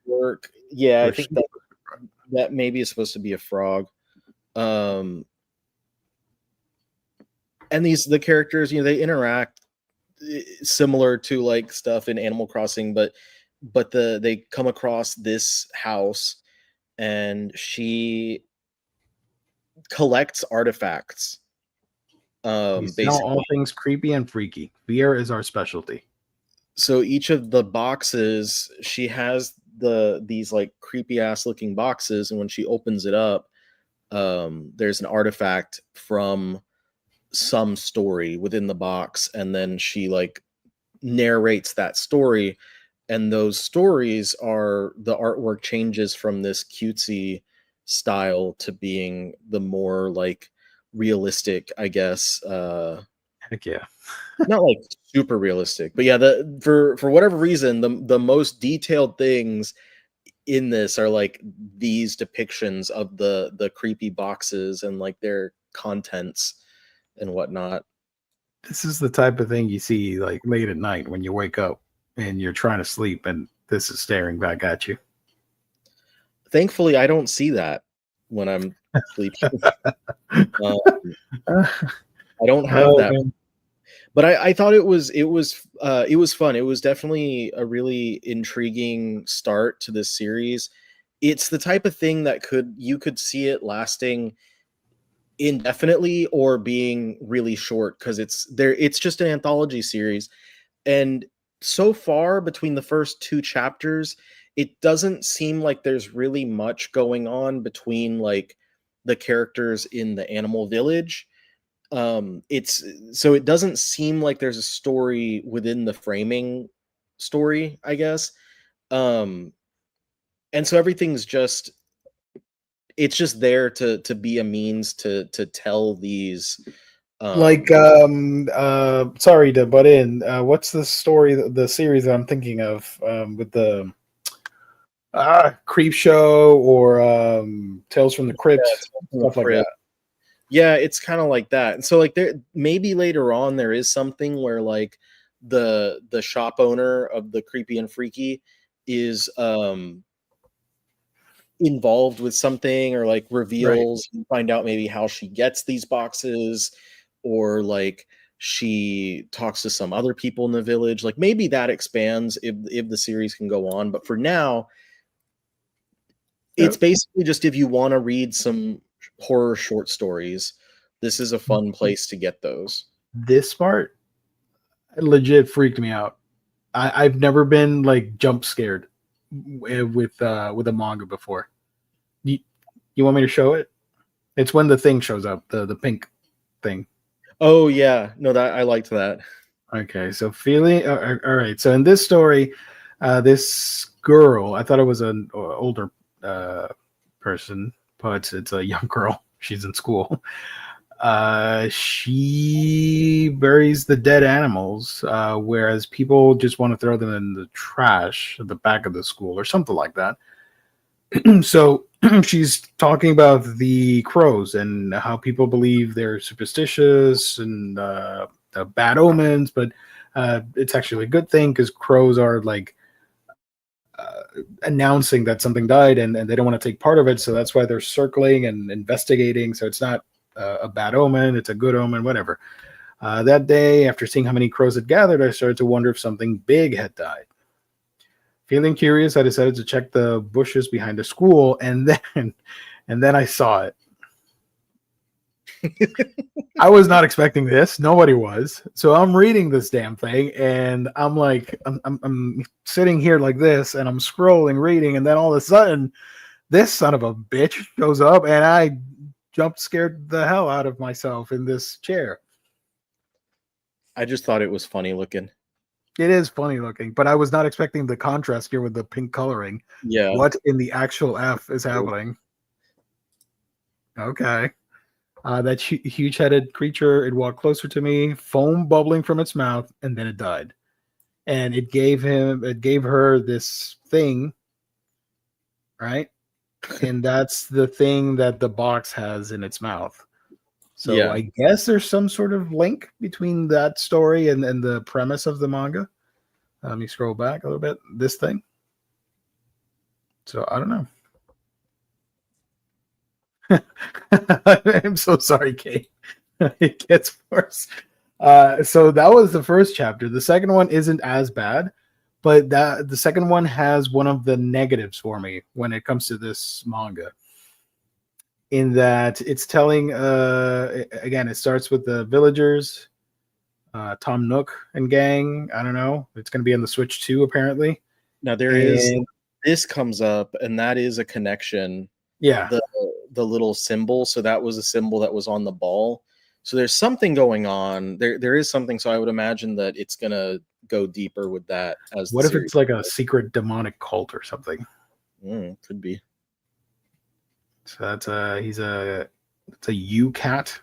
work. Yeah, I think that maybe is supposed to be a frog. And the characters, they interact similar to like stuff in Animal Crossing, but they come across this house, and she collects artifacts. Basically, all things creepy and freaky. Fear is our specialty. So each of the boxes, she has these like creepy ass looking boxes, and when she opens it up, there's an artifact from some story within the box, and then she like narrates that story, and those stories are, the artwork changes from this cutesy style to being the more like realistic, I guess. Heck yeah. Not like super realistic, but yeah, the for whatever reason, the most detailed things in this are like these depictions of the creepy boxes and like their contents and whatnot. This is the type of thing you see like late at night when you wake up and you're trying to sleep and this is staring back at you. Thankfully, I don't see that when I'm sleeping. Um, I don't have Oh, that, man. but I thought it was fun. It was definitely a really intriguing start to this series. It's the type of thing that you could see it lasting indefinitely or being really short, because it's just an anthology series, and so far between the first two chapters it doesn't seem like there's really much going on between like the characters in the animal village. It's so it doesn't seem like there's a story within the framing story, I guess. um and so everything's just, it's just there to be a means to tell these Like, um sorry to butt in. What's the story, the series that I'm thinking of, with the Creep Show or Tales from the yeah, Crypt, it's from the stuff like that. crypt. Yeah, it's kind of like that. And so like there maybe later on there is something where like the shop owner of the creepy and freaky is involved with something, or like Right. reveals, you find out maybe how she gets these boxes, or like she talks to some other people in the village. Like maybe that expands if the series can go on, but for now it's Yep. basically just, if you want to read some horror short stories, this is a fun place to get those. This part legit freaked me out. I've never been like jump scared with a manga before. You, you want me to show it? It's when the thing shows up, the pink thing. Oh yeah, no, that I liked that. Okay, so feeling all right. So in this story, this girl, I thought it was an older person, but it's a young girl. She's in school. She buries the dead animals, whereas people just want to throw them in the trash at the back of the school or something like that. So she's talking about the crows and how people believe they're superstitious and bad omens, but it's actually a good thing because crows are like announcing that something died, and they don't want to take part of it, so that's why they're circling and investigating. So it's not a bad omen, it's a good omen, whatever. That day, after seeing how many crows had gathered, I started to wonder if something big had died. Feeling curious, I decided to check the bushes behind the school, and then I saw it. I was not expecting this. Nobody was. So I'm reading this damn thing, and I'm like, I'm sitting here like this, and I'm scrolling, reading, and then all of a sudden, this son of a bitch shows up, and I jumped scared the hell out of myself in this chair. I just thought it was funny looking. It is funny looking, but I was not expecting the contrast here with the pink coloring. Yeah. What in the actual F is happening? Okay. That huge-headed creature, it walked closer to me, foam bubbling from its mouth, and then it died. And it gave her this thing, right? And that's the thing that the box has in its mouth. So Yeah. I guess there's some sort of link between that story and the premise of the manga. Let me scroll back a little bit. This thing. So I don't know. I'm so sorry, Kate. It gets worse. So that was the first chapter. The second one isn't as bad, but the second one has one of the negatives for me when it comes to this manga. In that it's telling, again, it starts with the villagers, Tom Nook and gang. I don't know. It's going to be on the Switch too, apparently. Now this comes up, and that is a connection. Yeah. The little symbol. So that was a symbol that was on the ball. So there's something going on. There is something. So I would imagine that it's gonna go deeper with that as the What if series. it's like a secret demonic cult or something? Could be. So that's it's a U cat.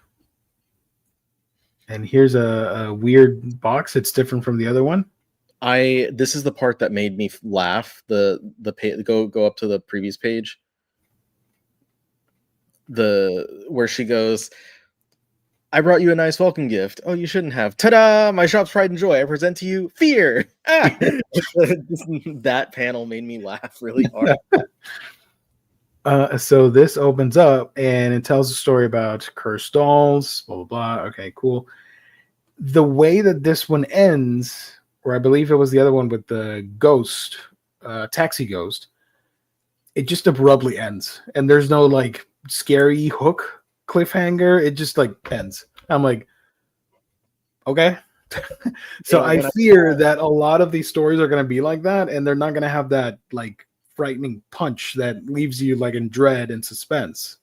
And here's a weird box. It's different from the other one. This is the part that made me laugh. The go up to the previous page. Where she goes, I brought you a nice welcome gift. Oh, you shouldn't have. Ta-da! My shop's pride and joy. I present to you fear. Ah! That panel made me laugh really hard. So this opens up and it tells a story about cursed dolls, blah, blah, blah. Okay, cool. The way that this one ends, or I believe it was the other one with the ghost, taxi ghost, it just abruptly ends. And there's no like scary hook cliffhanger. It just like ends. I'm like, okay. So Yeah, I fear that a lot of these stories are going to be like that, and they're not going to have that like frightening punch that leaves you like in dread and suspense.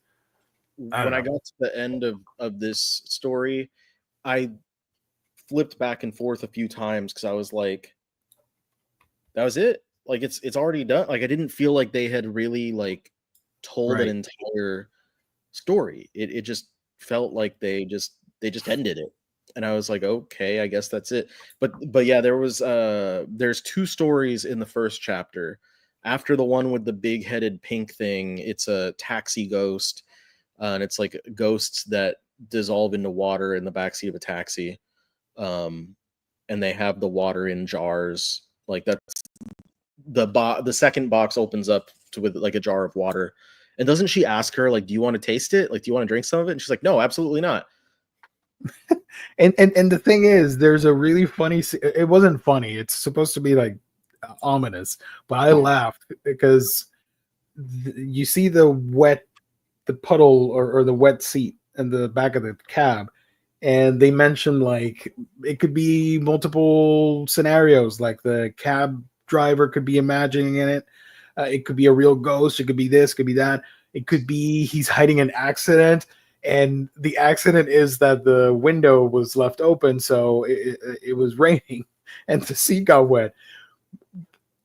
When I got to the end of this story, I flipped back and forth a few times because I was like, that was it. Like it's already done. Like I didn't feel like they had really like told an entire story. It just felt like they just ended it. And I was like, okay, I guess that's it. But yeah, there's two stories in the first chapter. After the one with the big-headed pink thing, it's a taxi ghost, and it's like ghosts that dissolve into water in the backseat of a taxi. And they have the water in jars. Like that's the second box opens up with like a jar of water. And doesn't she ask her, like, do you want to taste it? Like, do you want to drink some of it? And she's like, no, absolutely not. And the thing is, there's a really funny. It wasn't funny. It's supposed to be like ominous, but I laughed because you see the puddle or the wet seat in the back of the cab, and they mention like it could be multiple scenarios. Like the cab driver could be imagining in it. It could be a real ghost. It could be this. Could be that. It could be he's hiding an accident. And the accident is that the window was left open, so it was raining, and the seat got wet.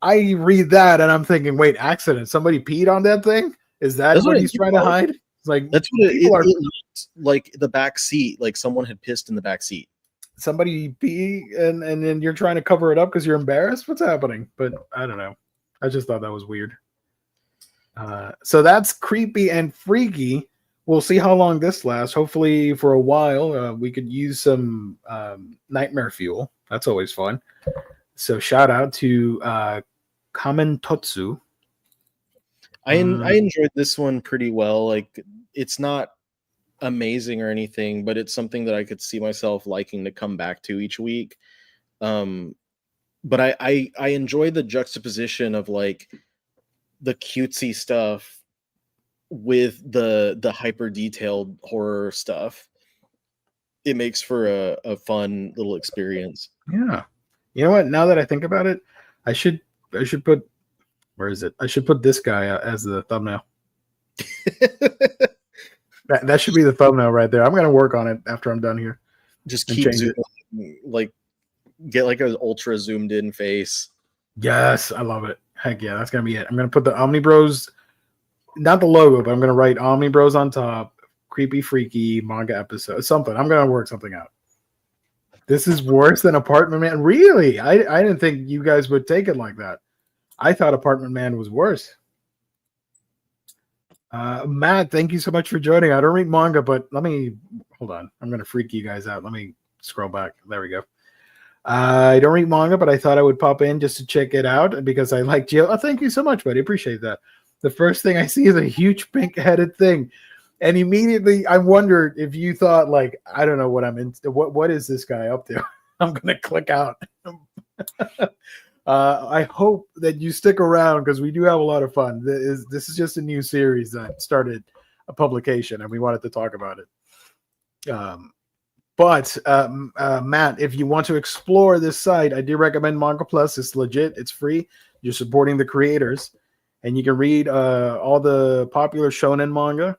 I read that, and I'm thinking, wait, accident? Somebody peed on that thing? Is that what he's trying to hide? It's like that's what it looked like. The back seat, like someone had pissed in the back seat. Somebody pee, and then you're trying to cover it up because you're embarrassed? What's happening? But I don't know. I just thought that was weird. So that's creepy and freaky. We'll see how long this lasts. Hopefully for a while. We could use some nightmare fuel. That's always fun. So shout out to Kamen Totsu. I enjoyed this one pretty well. Like it's not amazing or anything, but it's something that I could see myself liking to come back to each week. But I enjoy the juxtaposition of like the cutesy stuff with the hyper detailed horror stuff. It makes for a fun little experience. Yeah. You know what? Now that I think about it, I should put, where is it? I should put this guy as the thumbnail. that should be the thumbnail right there. I'm going to work on it after I'm done here. Just keep zooming, like get like an ultra zoomed in face. Yes, I love it. Heck yeah, that's going to be it. I'm going to put the Omnibros, not the logo, but I'm going to write Omnibros on top, creepy, freaky manga episode, something. I'm going to work something out. This is worse than Apartment Man. Really? I didn't think you guys would take it like that. I thought Apartment Man was worse. Matt, thank you so much for joining. I don't read manga, but let me hold on. I'm going to freak you guys out. Let me scroll back. There we go. I don't read manga, but I thought I would pop in just to check it out because I like Jill. Oh, thank you so much, buddy. Appreciate that. The first thing I see is a huge pink-headed thing. And immediately I wondered if you thought, like, I don't know what I'm into. What is this guy up to? I'm going to click out. I hope that you stick around because we do have a lot of fun. This is just a new series that started a publication, and we wanted to talk about it. But Matt, if you want to explore this site, I do recommend Manga Plus. It's legit. It's free. You're supporting the creators, and you can read all the popular shonen manga.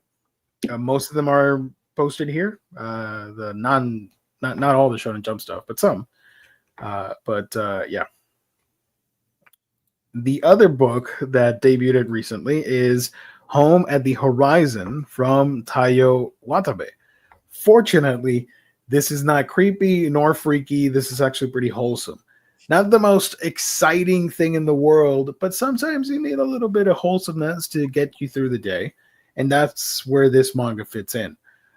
Most of them are posted here. The not all the Shonen Jump stuff, but some. Yeah. The other book that debuted recently is Home at the Horizon from Taiyo Watabe. Fortunately, this is not creepy nor freaky. This is actually pretty wholesome. Not the most exciting thing in the world, but sometimes you need a little bit of wholesomeness to get you through the day. And that's where this manga fits in.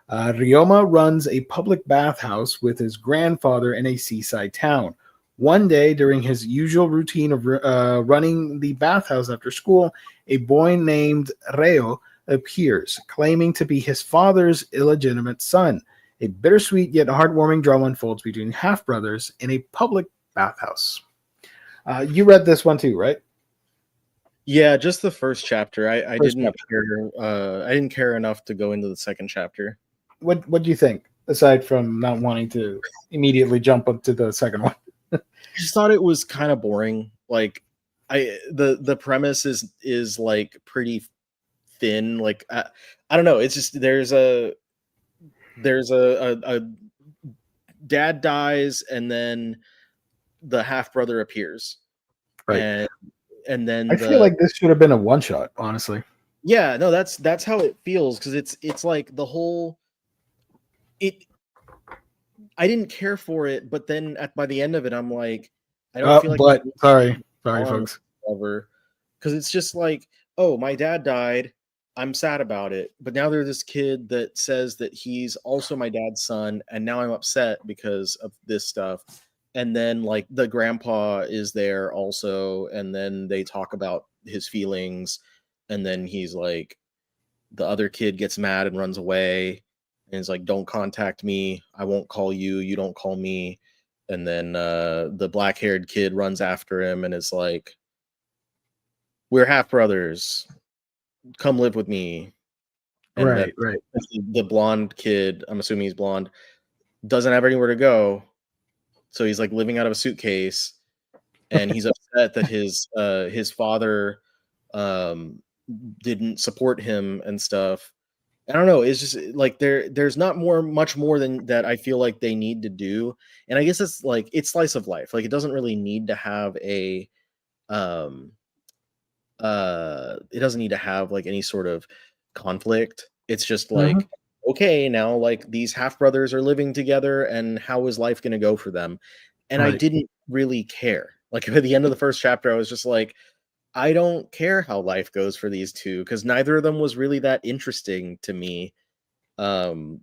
Ryoma runs a public bathhouse with his grandfather in a seaside town. One day, during his usual routine of running the bathhouse after school, a boy named Reo appears, claiming to be his father's illegitimate son. A bittersweet yet heartwarming drama unfolds between half-brothers in a public bathhouse. You read this one too, right? Yeah, just the first chapter. I First didn't chapter. care. I didn't care enough to go into the second chapter. What do you think, aside from not wanting to immediately jump up to the second one? I just thought it was kind of boring. Like, the premise is like pretty thin. Like, I don't know. It's just there's a dad dies, and then the half brother appears, Right. and then I feel like this should have been a one shot, honestly. Yeah, no, that's how it feels, because it's like the whole it. I didn't care for it, but then by the end of it, I'm like, I don't feel like. But sorry, folks. Because it's just like, oh, my dad died. I'm sad about it, but now there's this kid that says that he's also my dad's son, and now I'm upset because of this stuff. And then like the grandpa is there also, and then they talk about his feelings, and then he's like, the other kid gets mad and runs away, and is like, don't contact me, I won't call you, you don't call me. And then the black-haired kid runs after him and is like, we're half brothers, come live with me. And right. The blonde kid, I'm assuming he's blonde, doesn't have anywhere to go, so he's like living out of a suitcase, and he's upset that his father didn't support him and stuff. I don't know. It's just like there's not much more than that I feel like they need to do. And I guess it's like, it's slice of life. Like, it doesn't really need to have it doesn't need to have like any sort of conflict. It's just like, okay, now like these half brothers are living together, and how is life going to go for them? And I didn't really care. Like, at the end of the first chapter, I was just like, I don't care how life goes for these two, because neither of them was really that interesting to me. And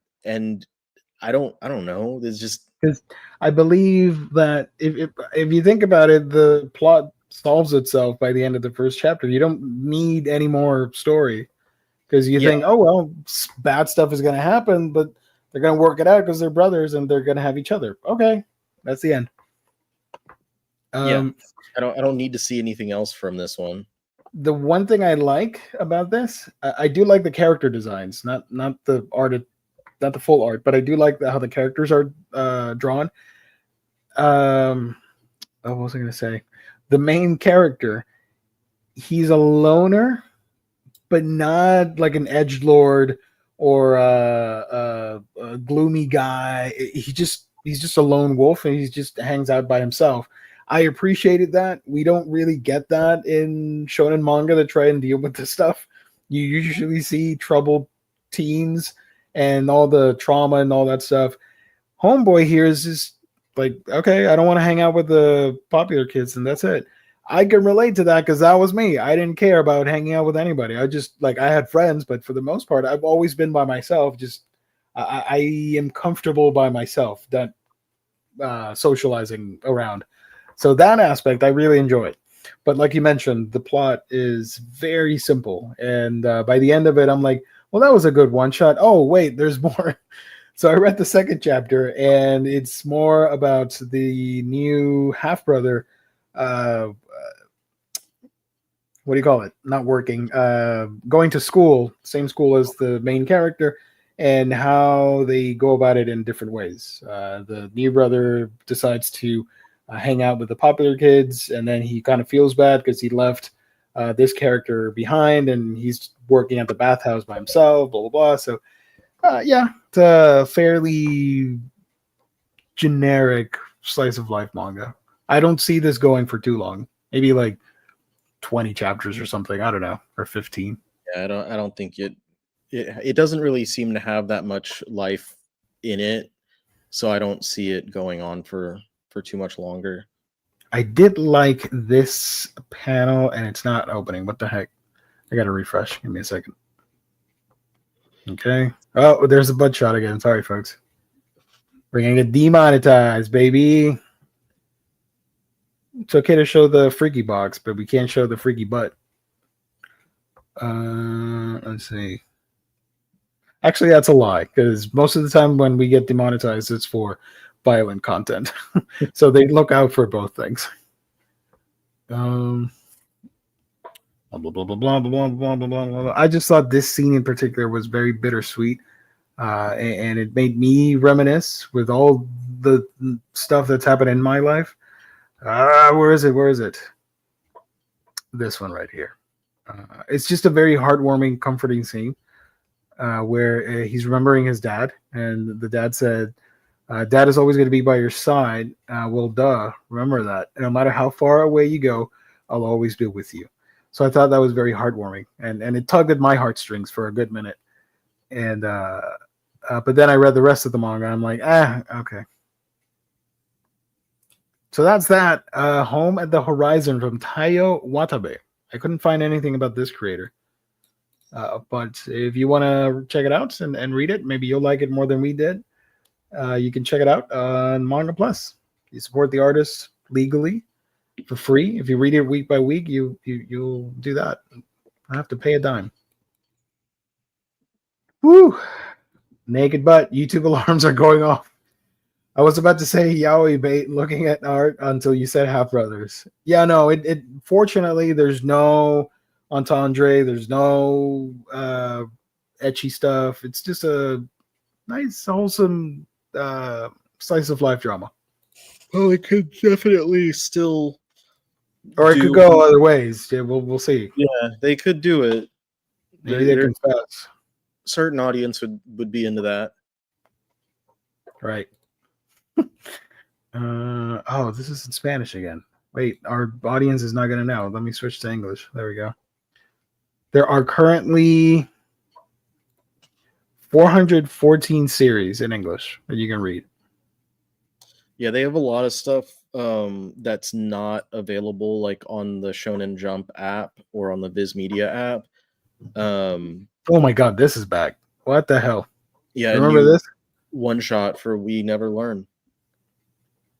I don't know. There's just, because I believe that if you think about it, the plot solves itself by the end of the first chapter. You don't need any more story, because you think, oh well, bad stuff is going to happen, but they're going to work it out because they're brothers and they're going to have each other. Okay, that's the end. I don't need to see anything else from this one. The one thing I like about this, I do like the character designs, not the art, not the full art, but I do like how the characters are drawn. What was I going to say? The main character, he's a loner, but not like an edgelord or a gloomy guy. He's just a lone wolf, and he just hangs out by himself. I appreciated that. We don't really get that in shonen manga that try and deal with this stuff. You usually see troubled teens and all the trauma and all that stuff. Homeboy here is just like, okay, I don't want to hang out with the popular kids, and that's it. I can relate to that because that was me. I didn't care about hanging out with anybody. I just, like, I had friends, but for the most part, I've always been by myself. Just I am comfortable by myself, that socializing around. So that aspect I really enjoy. But like you mentioned, the plot is very simple. And by the end of it, I'm like, well, that was a good one shot. Oh, wait, there's more. So I read the second chapter, and it's more about the new half-brother. What do you call it? Not working. Going to school, same school as the main character, and how they go about it in different ways. The new brother decides to hang out with the popular kids, and then he kind of feels bad because he left this character behind, and he's working at the bathhouse by himself, blah blah blah. So Yeah, it's a fairly generic slice of life manga. I don't see this going for too long. Maybe like 20 chapters or something. I don't know, or 15. Yeah, I don't think it doesn't really seem to have that much life in it, so I don't see it going on for too much longer. I did like this panel, and it's not opening. What the heck? I gotta refresh. Give me a second. Okay. Oh, there's a butt shot again. Sorry, folks. We're gonna get demonetized, baby. It's okay to show the freaky box, but we can't show the freaky butt. Let's see. Actually, that's a lie, because most of the time when we get demonetized, it's for violent content. So they look out for both things. Blah, blah, blah, blah, blah, blah, blah, blah, blah, blah. I just thought this scene in particular was very bittersweet. And it made me reminisce with all the stuff that's happened in my life. Where is it? Where is it? This one right here. It's just a very heartwarming, comforting scene where he's remembering his dad, and the dad said, "Dad is always going to be by your side." Well, duh. Remember that. No matter how far away you go, I'll always be with you. So I thought that was very heartwarming, and it tugged at my heartstrings for a good minute. And but then I read the rest of the manga. I'm like, okay. So that's that. Home at the Horizon from Taiyo Watabe. I couldn't find anything about this creator. But if you want to check it out and read it, maybe you'll like it more than we did. You can check it out on Manga Plus. You support the artist legally for free. If you read it week by week, you'll do that. I have to pay a dime. Woo! Naked butt. YouTube alarms are going off. I was about to say yaoi bait looking at art until you said half brothers. Yeah, no, it fortunately there's no entendre, there's no etchy stuff. It's just a nice, wholesome slice of life drama. Well, it could definitely still, or it could go other ways. Yeah, we'll see. Yeah, they could do it. Maybe they confess. Certain audience would be into that. Right. Oh, this is in Spanish again. Wait, our audience is not going to know. Let me switch to English. There we go. There are currently 414 series in English that you can read. Yeah, they have a lot of stuff that's not available like on the Shonen Jump app or on the Viz Media app. Oh my god, this is back. What the hell? Yeah, remember this? One shot for We Never Learn.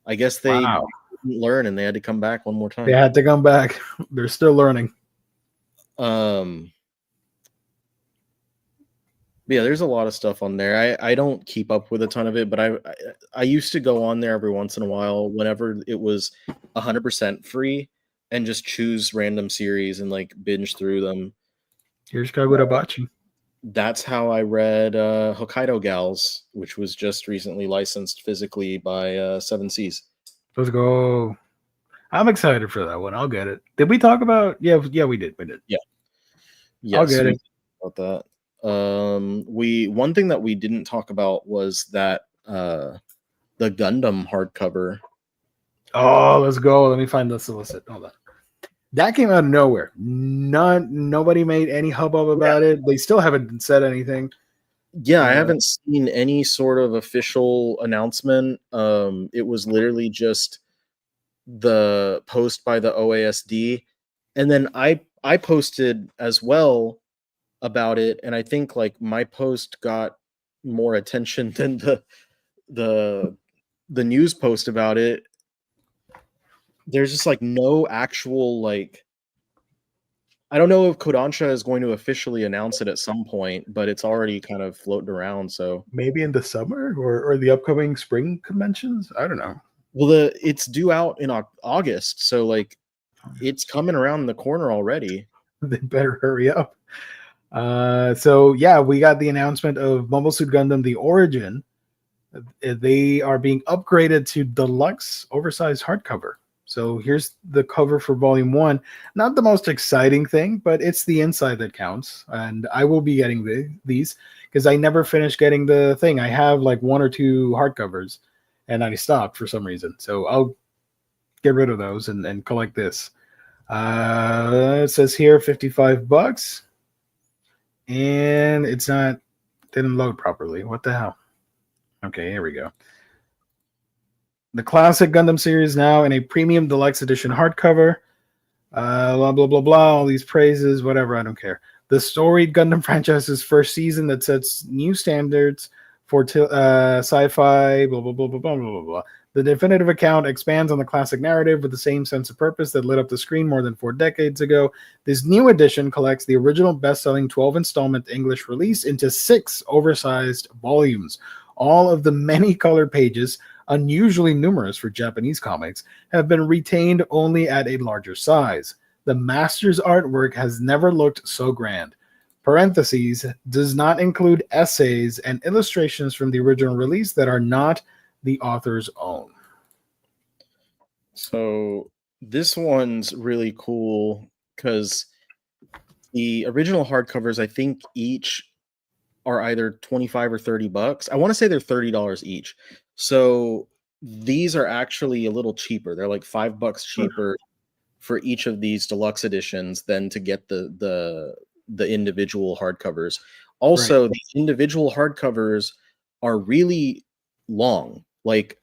I guess they didn't learn and they had to come back one more time. They had to come back. They're still learning. Yeah, there's a lot of stuff on there. I don't keep up with a ton of it, but I used to go on there every once in a while whenever it was 100% free and just choose random series and like binge through them. Here's Kagurabachi. That's how I read Hokkaido Gals, which was just recently licensed physically by Seven Seas. Let's go. I'm excited for that one. I'll get it. Did we talk about? Yeah, we did. Yeah. Yes, I'll get it. About that. One thing that we didn't talk about was that the Gundam hardcover. Oh, let's go. Let me find the solicit. Hold on. That came out of nowhere. Nobody made any hubbub about it. They still haven't said anything. Yeah, I haven't seen any sort of official announcement. It was literally just the post by the OASD, and then I posted as well about it, and I think like my post got more attention than the news post about it. There's just like no actual like, I don't know if Kodansha is going to officially announce it at some point, but it's already kind of floating around. So maybe in the summer or the upcoming spring conventions. I don't know. Well, it's due out in August, so like it's coming around the corner already. They better hurry up. So yeah, we got the announcement of Mobile Suit Gundam: The Origin. They are being upgraded to deluxe oversized hardcover. So here's the cover for volume 1. Not the most exciting thing, but it's the inside that counts. And I will be getting these because I never finished getting the thing. I have like 1 or 2 hardcovers and I stopped for some reason. So I'll get rid of those and collect this. It says here $55 and it's not, didn't load properly. What the hell? Okay, here we go. The classic Gundam series now in a premium deluxe edition hardcover. Blah, blah, blah, blah. All these praises, whatever. I don't care. The storied Gundam franchise's first season that sets new standards for sci-fi, blah, blah, blah, blah, blah, blah, blah. The definitive account expands on the classic narrative with the same sense of purpose that lit up the screen more than 4 decades ago. This new edition collects the original best-selling 12-installment English release into 6 oversized volumes. All of the many colored pages, unusually numerous for Japanese comics, have been retained only at a larger size. The master's artwork has never looked so grand. Parentheses, does not include essays and illustrations from the original release that are not the author's own. So this one's really cool because the original hardcovers, I think each are either 25 or $30. I want to say they're $30 each. So these are actually a little cheaper. They're like $5 cheaper for each of these deluxe editions than to get the individual hardcovers. Also, right. The individual hardcovers are really long. Like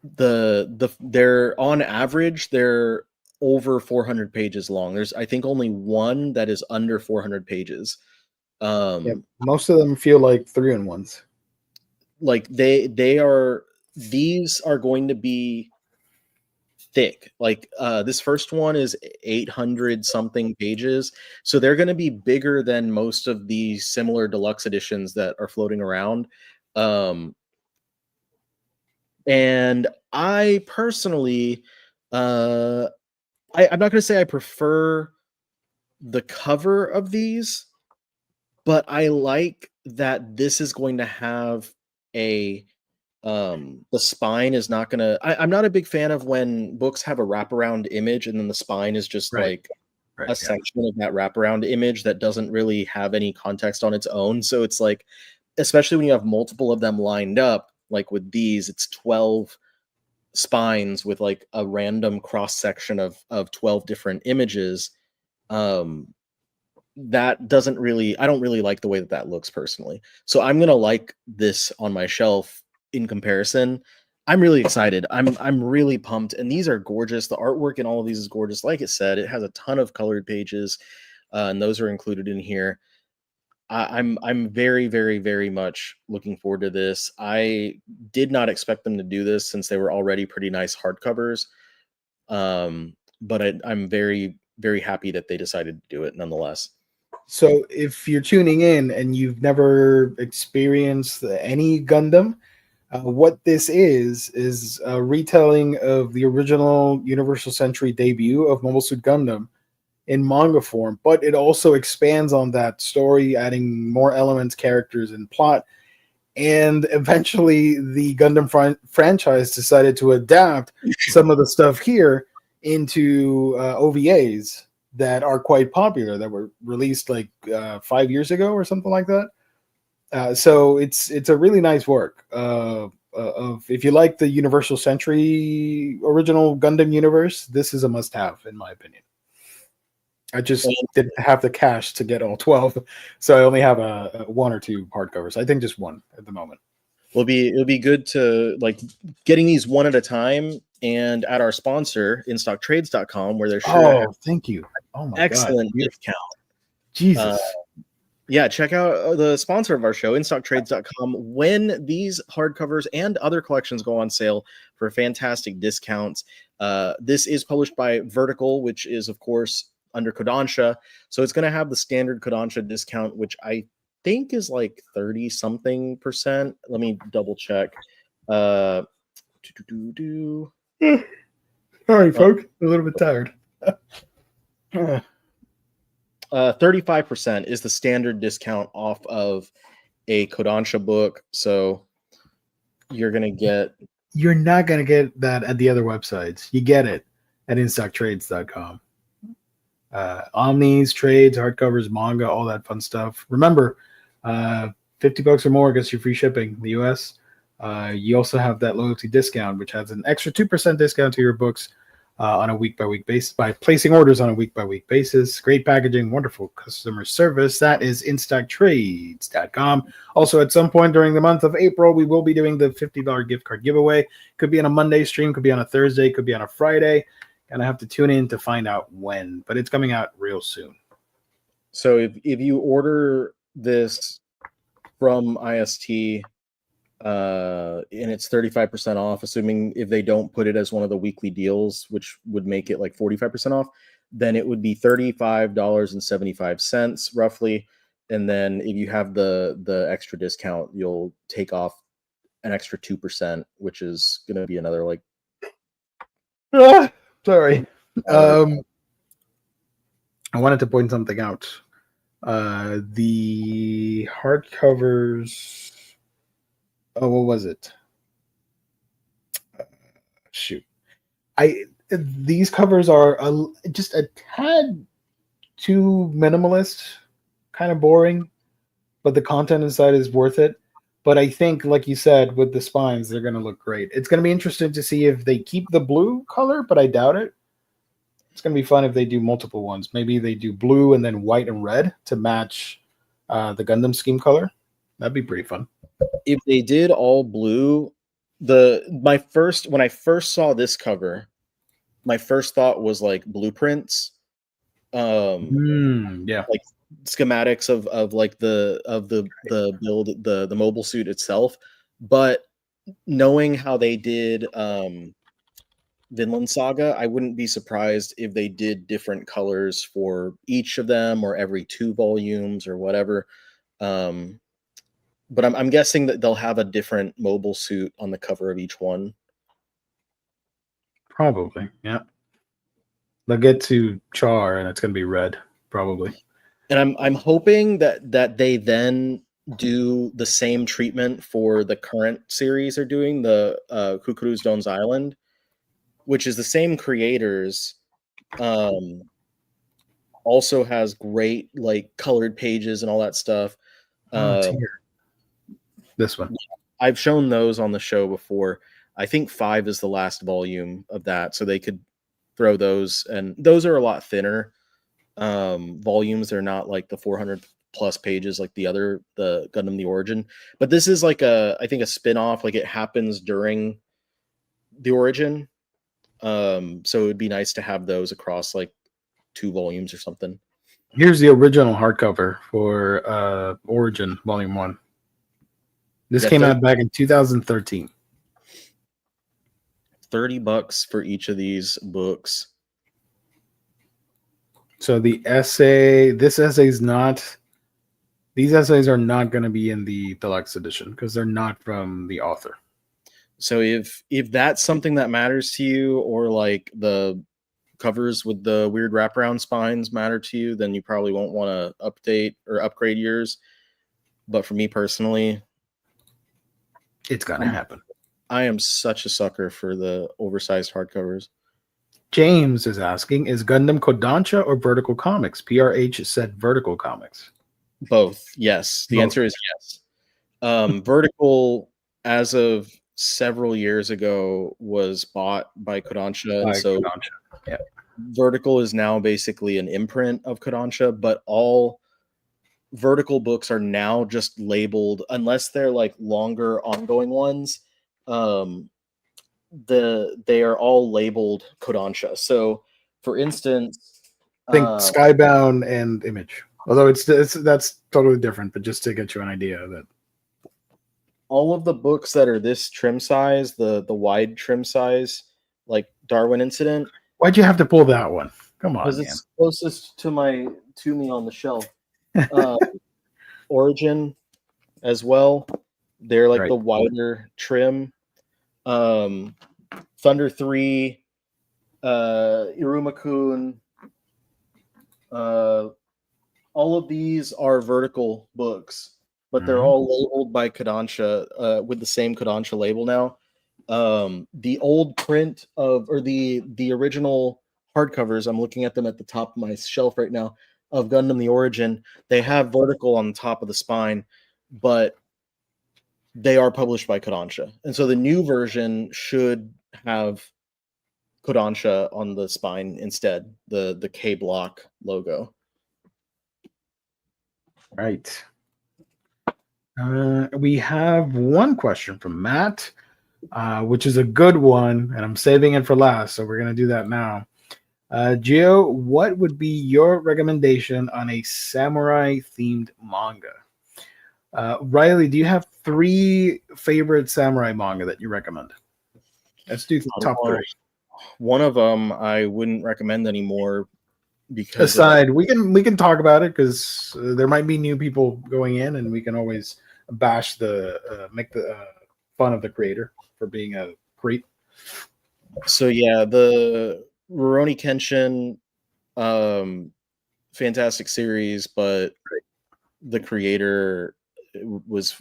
they're on average, they're over 400 pages long. There's I think only one that is under 400 pages. Most of them feel like 3-in-1s. Like these are going to be thick. Like this first one is 800 something pages, so they're going to be bigger than most of the similar deluxe editions that are floating around. And I personally, I'm not going to say I prefer the cover of these, but I like that this is going to have the spine is not going to, I'm not a big fan of when books have a wraparound image and then the spine is just like a section of that wraparound image that doesn't really have any context on its own. So it's like, especially when you have multiple of them lined up, like with these, it's 12 spines with like a random cross section of 12 different images. That doesn't really, I don't really like the way that looks personally. So I'm going to like this on my shelf in comparison. I'm really excited. I'm really pumped. And these are gorgeous. The artwork in all of these is gorgeous. Like it said, it has a ton of colored pages, and those are included in here. I'm very, very, very much looking forward to this. I did not expect them to do this since they were already pretty nice hardcovers. But I'm very, very happy that they decided to do it nonetheless. So if you're tuning in and you've never experienced any Gundam, what this is a retelling of the original Universal Century debut of Mobile Suit Gundam in manga form, but it also expands on that story, adding more elements, characters, and plot. And eventually the Gundam franchise decided to adapt some of the stuff here into OVAs that are quite popular, that were released like 5 years ago or something like that. So it's a really nice work of if you like the Universal Century original Gundam universe, this is a must-have in my opinion. I just didn't have the cash to get all 12, so I only have a 1 or 2 hardcovers. I think just 1 at the moment. It'll be good to like getting these one at a time, and at our sponsor InStockTrades.com, where they're sure thank you. Oh my excellent God. discount. Jesus. Yeah, check out the sponsor of our show, InStockTrades.com, when these hardcovers and other collections go on sale for fantastic discounts. This is published by Vertical, which is, of course, under Kodansha. So it's going to have the standard Kodansha discount, which I think is like 30-something%. Let me double check. Sorry, folks. A little bit tired. 35% is the standard discount off of a Kodansha book. So you're not going to get that at the other websites. You get it. at instocktrades.com. Omnis, trades, hardcovers, manga, all that fun stuff. Remember, $50 or more gets you free shipping in the US. You also have that loyalty discount, which has an extra 2% discount to your books on a week-by-week basis by placing orders on a week-by-week basis. Great packaging, wonderful customer service. That is instocktrades.com. Also, at some point during the month of April, we will be doing the $50 gift card giveaway. Could be on a Monday stream, could be on a Thursday, could be on a Friday. And I have to tune in to find out when, but it's coming out real soon. So if you order this from IST, and it's 35% off, assuming if they don't put it as one of the weekly deals, which would make it like 45% off, then it would be $35.75 roughly. And then if you have the extra discount, you'll take off an extra 2%, which is going to be another like. Sorry. I wanted to point something out. The hardcovers. Oh, what was it? Shoot. These covers are just a tad too minimalist, kind of boring, but the content inside is worth it. But I think, like you said, with the spines, they're going to look great. It's going to be interesting to see if they keep the blue color, but I doubt it. It's going to be fun if they do multiple ones. Maybe they do blue and then white and red to match the Gundam scheme color. That'd be pretty fun. If they did all blue, when I first saw this cover, my first thought was like blueprints. Yeah. Like schematics of like the build, the mobile suit itself. But knowing how they did Vinland Saga, I wouldn't be surprised if they did different colors for each of them or every 2 volumes or whatever. But I'm guessing that they'll have a different mobile suit on the cover of each one. Probably, yeah. They'll get to Char and it's going to be red, probably. And I'm hoping that they then do the same treatment for the current series they're doing, the Kukuru's Done's Island, which is the same creators. Also has great like colored pages and all that stuff. It's here. This one. I've shown those on the show before. I think 5 is the last volume of that, so they could throw those, and those are a lot thinner volumes. They're not like the 400 plus pages like the Gundam the Origin, but this is like I think a spin-off. Like it happens during the Origin, so it would be nice to have those across like 2 volumes or something. Here's the original hardcover for Origin Volume 1. This came out back in 2013. $30 for each of these books. So these essays are not going to be in the deluxe edition because they're not from the author. So if that's something that matters to you, or like the covers with the weird wraparound spines matter to you, then you probably won't want to update or upgrade yours. But for me personally, it's gonna happen. I am such a sucker for the oversized hardcovers. James is asking, is Gundam Kodansha or Vertical Comics? PRH said Vertical Comics. Both, yes. The answer is yes. Vertical, as of several years ago, was bought by Kodansha. Kodansha. Yeah. Vertical is now basically an imprint of Kodansha, but all Vertical books are now just labeled, unless they're like longer ongoing ones, they are all labeled Kodansha. So for instance, I think Skybound and Image, although that's totally different, but just to get you an idea of it. All of the books that are this trim size, the wide trim size, like Darwin Incident. Why'd you have to pull that one? Come on, because it's closest to me on the shelf. Origin as well. They're like the wider trim. Thunder 3, Iruma-kun, all of these are Vertical books, but they're all labeled by Kodansha with the same Kodansha label now. The old print of, or the original hardcovers, I'm looking at them at the top of my shelf right now, of Gundam the Origin. They have vertical on the top of the spine, but they are published by Kodansha. And so the new version should have Kodansha on the spine instead, the K block logo. Right. We have one question from Matt, which is a good one, and I'm saving it for last, so we're going to do that now. Gio, what would be your recommendation on a samurai-themed manga? Riley, do you have 3 favorite samurai manga that you recommend? Let's do the top 3. One of them I wouldn't recommend anymore because aside, we can talk about it because there might be new people going in, and we can always bash make the fun of the creator for being a creep. So yeah, the Rurouni Kenshin, fantastic series, but the creator was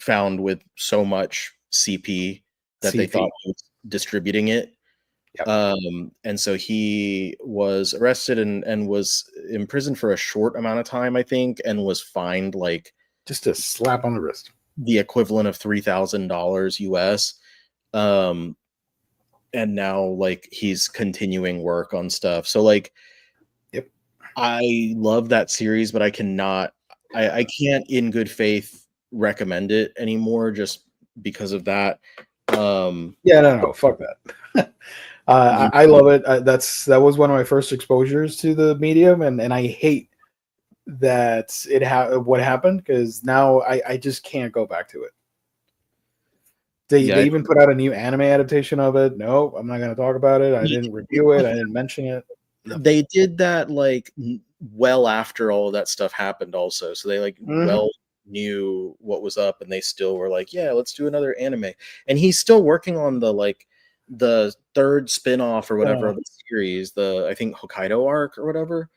found with so much CP that they thought he was distributing it. Yep. And so he was arrested and was imprisoned for a short amount of time, I think, and was fined like just a slap on the wrist, the equivalent of $3,000 US. And now like he's continuing work on stuff. So like, yep, I love that series, but I can't in good faith recommend it anymore just because of that. Yeah, no, fuck that. I love it. That was one of my first exposures to the medium, and I hate that what happened, because now I just can't go back to it. They even put out a new anime adaptation of it. No, I'm not going to talk about it. I didn't review it. I didn't mention it. No. They did that like well after all of that stuff happened also. So they like well knew what was up, and they still were like, yeah, let's do another anime. And he's still working on the third spin-off or whatever of the series, I think Hokkaido arc or whatever.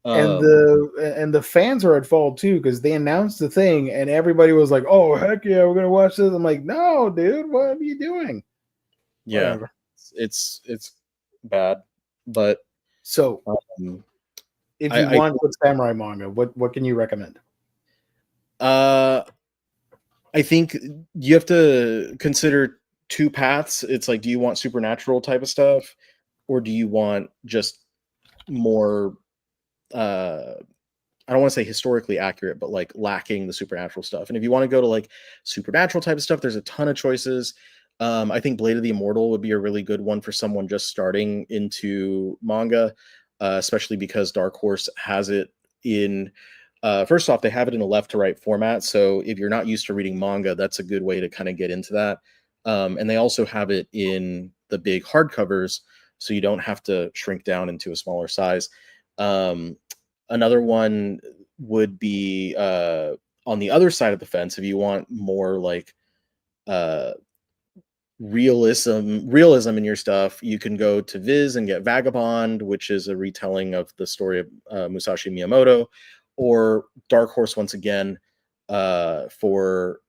And the fans are at fault too, because they announced the thing and everybody was like, "Oh heck yeah, we're gonna watch this." I'm like, "No, dude, what are you doing?" Yeah, whatever. It's bad, but so if you want good samurai manga, what can you recommend? I think you have to consider 2 paths. It's like, do you want supernatural type of stuff, or do you want just more I don't want to say historically accurate, but like lacking the supernatural stuff? And if you want to go to like supernatural type of stuff, there's a ton of choices. I think Blade of the Immortal would be a really good one for someone just starting into manga, especially because Dark Horse has it in first off, they have it in a left to right format. So if you're not used to reading manga, that's a good way to kind of get into that. And they also have it in the big hardcovers, so you don't have to shrink down into a smaller size. Another one would be on the other side of the fence. If you want more like realism in your stuff, you can go to Viz and get Vagabond, which is a retelling of the story of Musashi Miyamoto, or Dark Horse once again for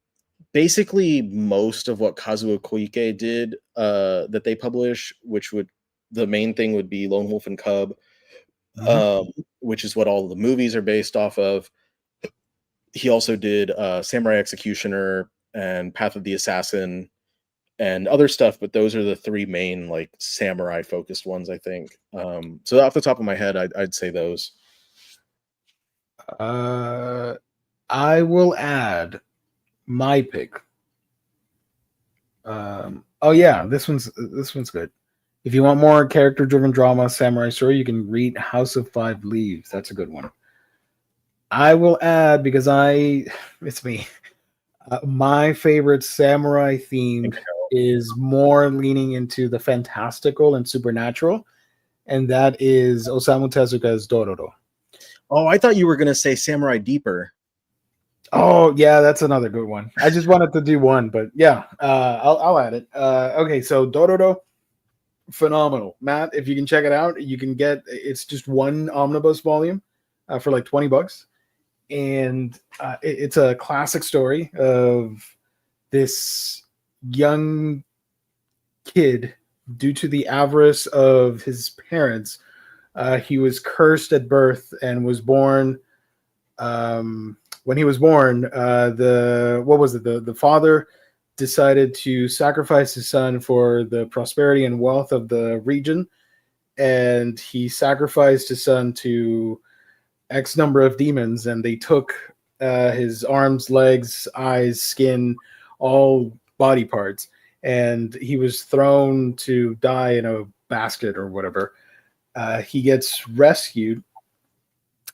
basically most of what Kazuo Koike did that they publish, which the main thing would be Lone Wolf and Cub, which is what all the movies are based off of. He also did Samurai Executioner and Path of the Assassin and other stuff, but those are the 3 main like samurai focused ones, I think. So off the top of my head, I'd say those. I will add my pick. Oh yeah, this one's good. If you want more character-driven drama, samurai story, you can read House of 5 Leaves. That's a good one. I will add, because it's me. My favorite samurai theme is more leaning into the fantastical and supernatural, and that is Osamu Tezuka's Dororo. Oh, I thought you were going to say Samurai Deeper. Oh, yeah, that's another good one. I just wanted to do one, but yeah, I'll add it. Okay, so Dororo, phenomenal. Matt, if you can check it out, you can it's just one omnibus volume for like $20. And it's a classic story of this young kid, due to the avarice of his parents, he was cursed at birth and was born. When he was born, the father decided to sacrifice his son for the prosperity and wealth of the region, and he sacrificed his son to X number of demons, and they took his arms, legs, eyes, skin, all body parts, and he was thrown to die in a basket or whatever. He gets rescued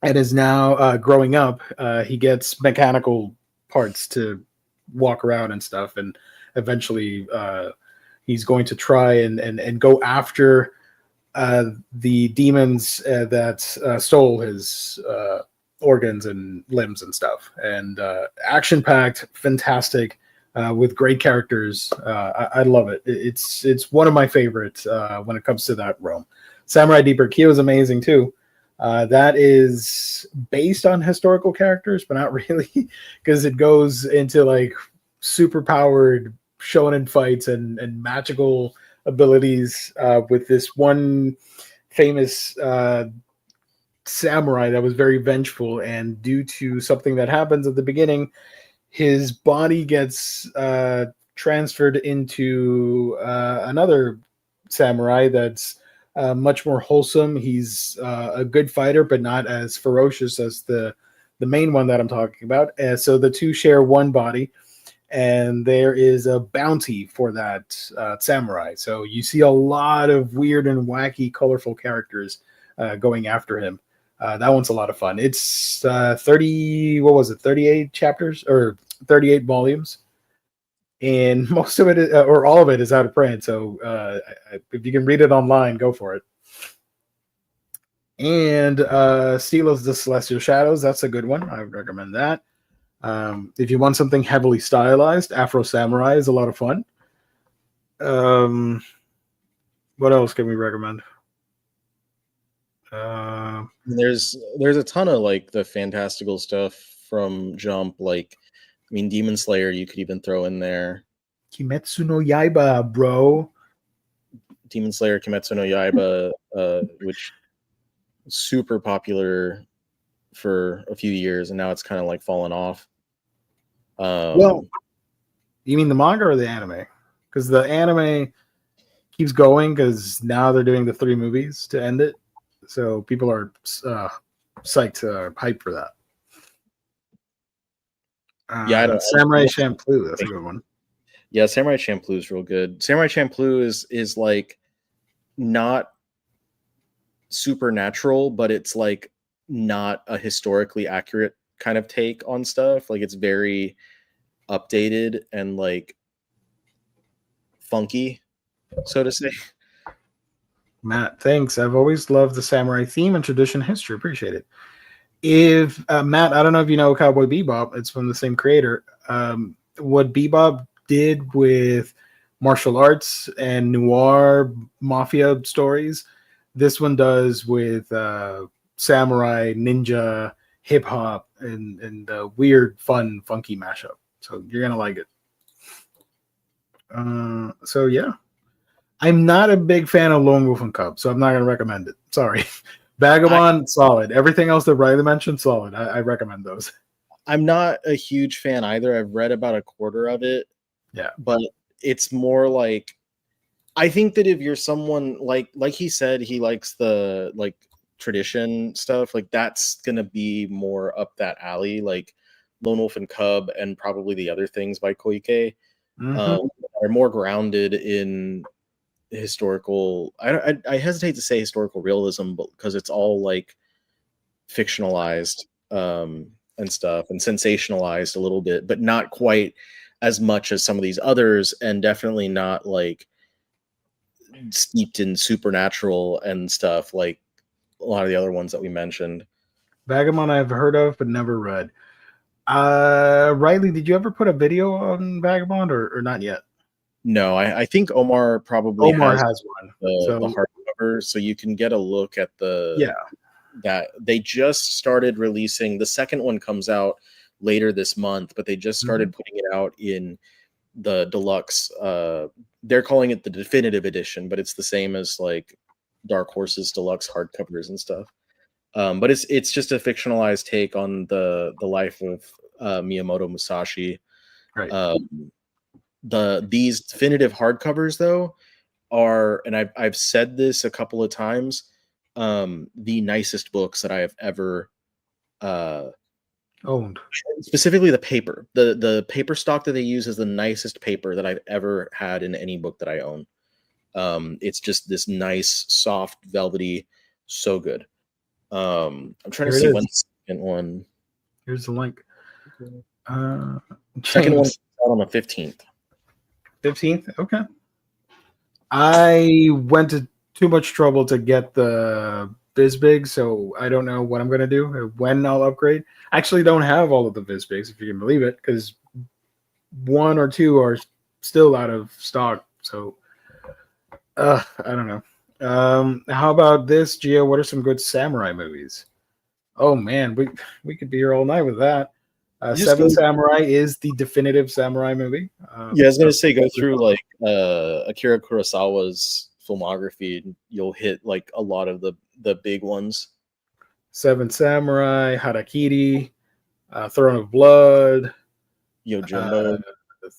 and is now growing up. He gets mechanical parts to walk around and stuff, and eventually he's going to try and go after the demons that stole his organs and limbs and stuff. And action packed, fantastic, with great characters. I love it. It's one of my favorites when it comes to that realm. Samurai Deeper Kyo is amazing too. That is based on historical characters, but not really, because it goes into like super powered shonen fights and magical abilities with this one famous samurai that was very vengeful, and due to something that happens at the beginning, his body gets transferred into another samurai that's much more wholesome. He's a good fighter, but not as ferocious as the main one that I'm talking about. So the two share one body, and there is a bounty for that samurai. So you see a lot of weird and wacky, colorful characters going after him. That one's a lot of fun. It's 38 chapters or 38 volumes, and most of it or all of it is out of print. So if you can read it online, go for it. And Steel of the Celestial Shadows, that's a good one. I would recommend that. If you want something heavily stylized, Afro Samurai is a lot of fun. What else can we recommend? There's a ton of like the fantastical stuff from Jump. Like, I mean, Demon Slayer you could even throw in there. Kimetsu no Yaiba, bro. Demon Slayer, Kimetsu no Yaiba, which was super popular for a few years, and now it's kind of like fallen off. Well, you mean the manga or the anime? Because the anime keeps going because now they're doing the 3 movies to end it. So people are psyched, hyped for that. Samurai Champloo, that's a good one. Yeah, Samurai Champloo is real good. Samurai Champloo is like not supernatural, but it's like not a historically accurate kind of take on stuff. Like, it's very updated and like funky, so to say. Matt, thanks. I've always loved the samurai theme and tradition history. Appreciate it. If Matt, I don't know if you know Cowboy Bebop. It's from the same creator. What Bebop did with martial arts and noir mafia stories, this one does with samurai, ninja, hip hop, and weird, fun, funky mashup. So you're gonna like it. So yeah, I'm not a big fan of Lone Wolf and Cub, so I'm not gonna recommend it. Sorry. Vagabond, solid. Everything else that Riley mentioned, solid. I recommend those. I'm not a huge fan either. I've read about a quarter of it. Yeah. But it's more like, I think that if you're someone like he said, he likes the like tradition stuff, like that's gonna be more up that alley. Like Lone Wolf and Cub and probably the other things by Koike are more grounded in historical. I hesitate to say historical realism, but because it's all like fictionalized and stuff and sensationalized a little bit, but not quite as much as some of these others, and definitely not like steeped in supernatural and stuff like a lot of the other ones that we mentioned. Vagabond I've heard of but never read. Riley, did you ever put a video on Vagabond or not yet? No, I think Omar probably has one. The hardcover, so you can get a look at that. They just started releasing. The second one comes out later this month, but they just started putting it out in the deluxe. They're calling it the definitive edition, but it's the same as like Dark Horse's deluxe hardcovers and stuff. But it's just a fictionalized take on the life of Miyamoto Musashi. Right. These definitive hardcovers though are, and I've said this a couple of times, the nicest books that I have ever owned. Specifically the paper. The paper stock that they use is the nicest paper that I've ever had in any book that I own. It's just this nice, soft, velvety, so good. I'm trying to see when the second one. Here's the link. Second one's out on the 15th. 15th? Okay. I went to too much trouble to get the BizBig, so I don't know what I'm going to do, when I'll upgrade. I actually don't have all of the BizBigs, if you can believe it, because 1 or 2 are still out of stock. So, I don't know. How about this, Gio? What are some good samurai movies? Oh, man, we could be here all night with that. Seven Samurai is the definitive samurai movie. Yeah, I was going to say, go through like Akira Kurosawa's filmography, and you'll hit like a lot of the big ones. Seven Samurai, Harakiri, Throne of Blood, Yojimbo,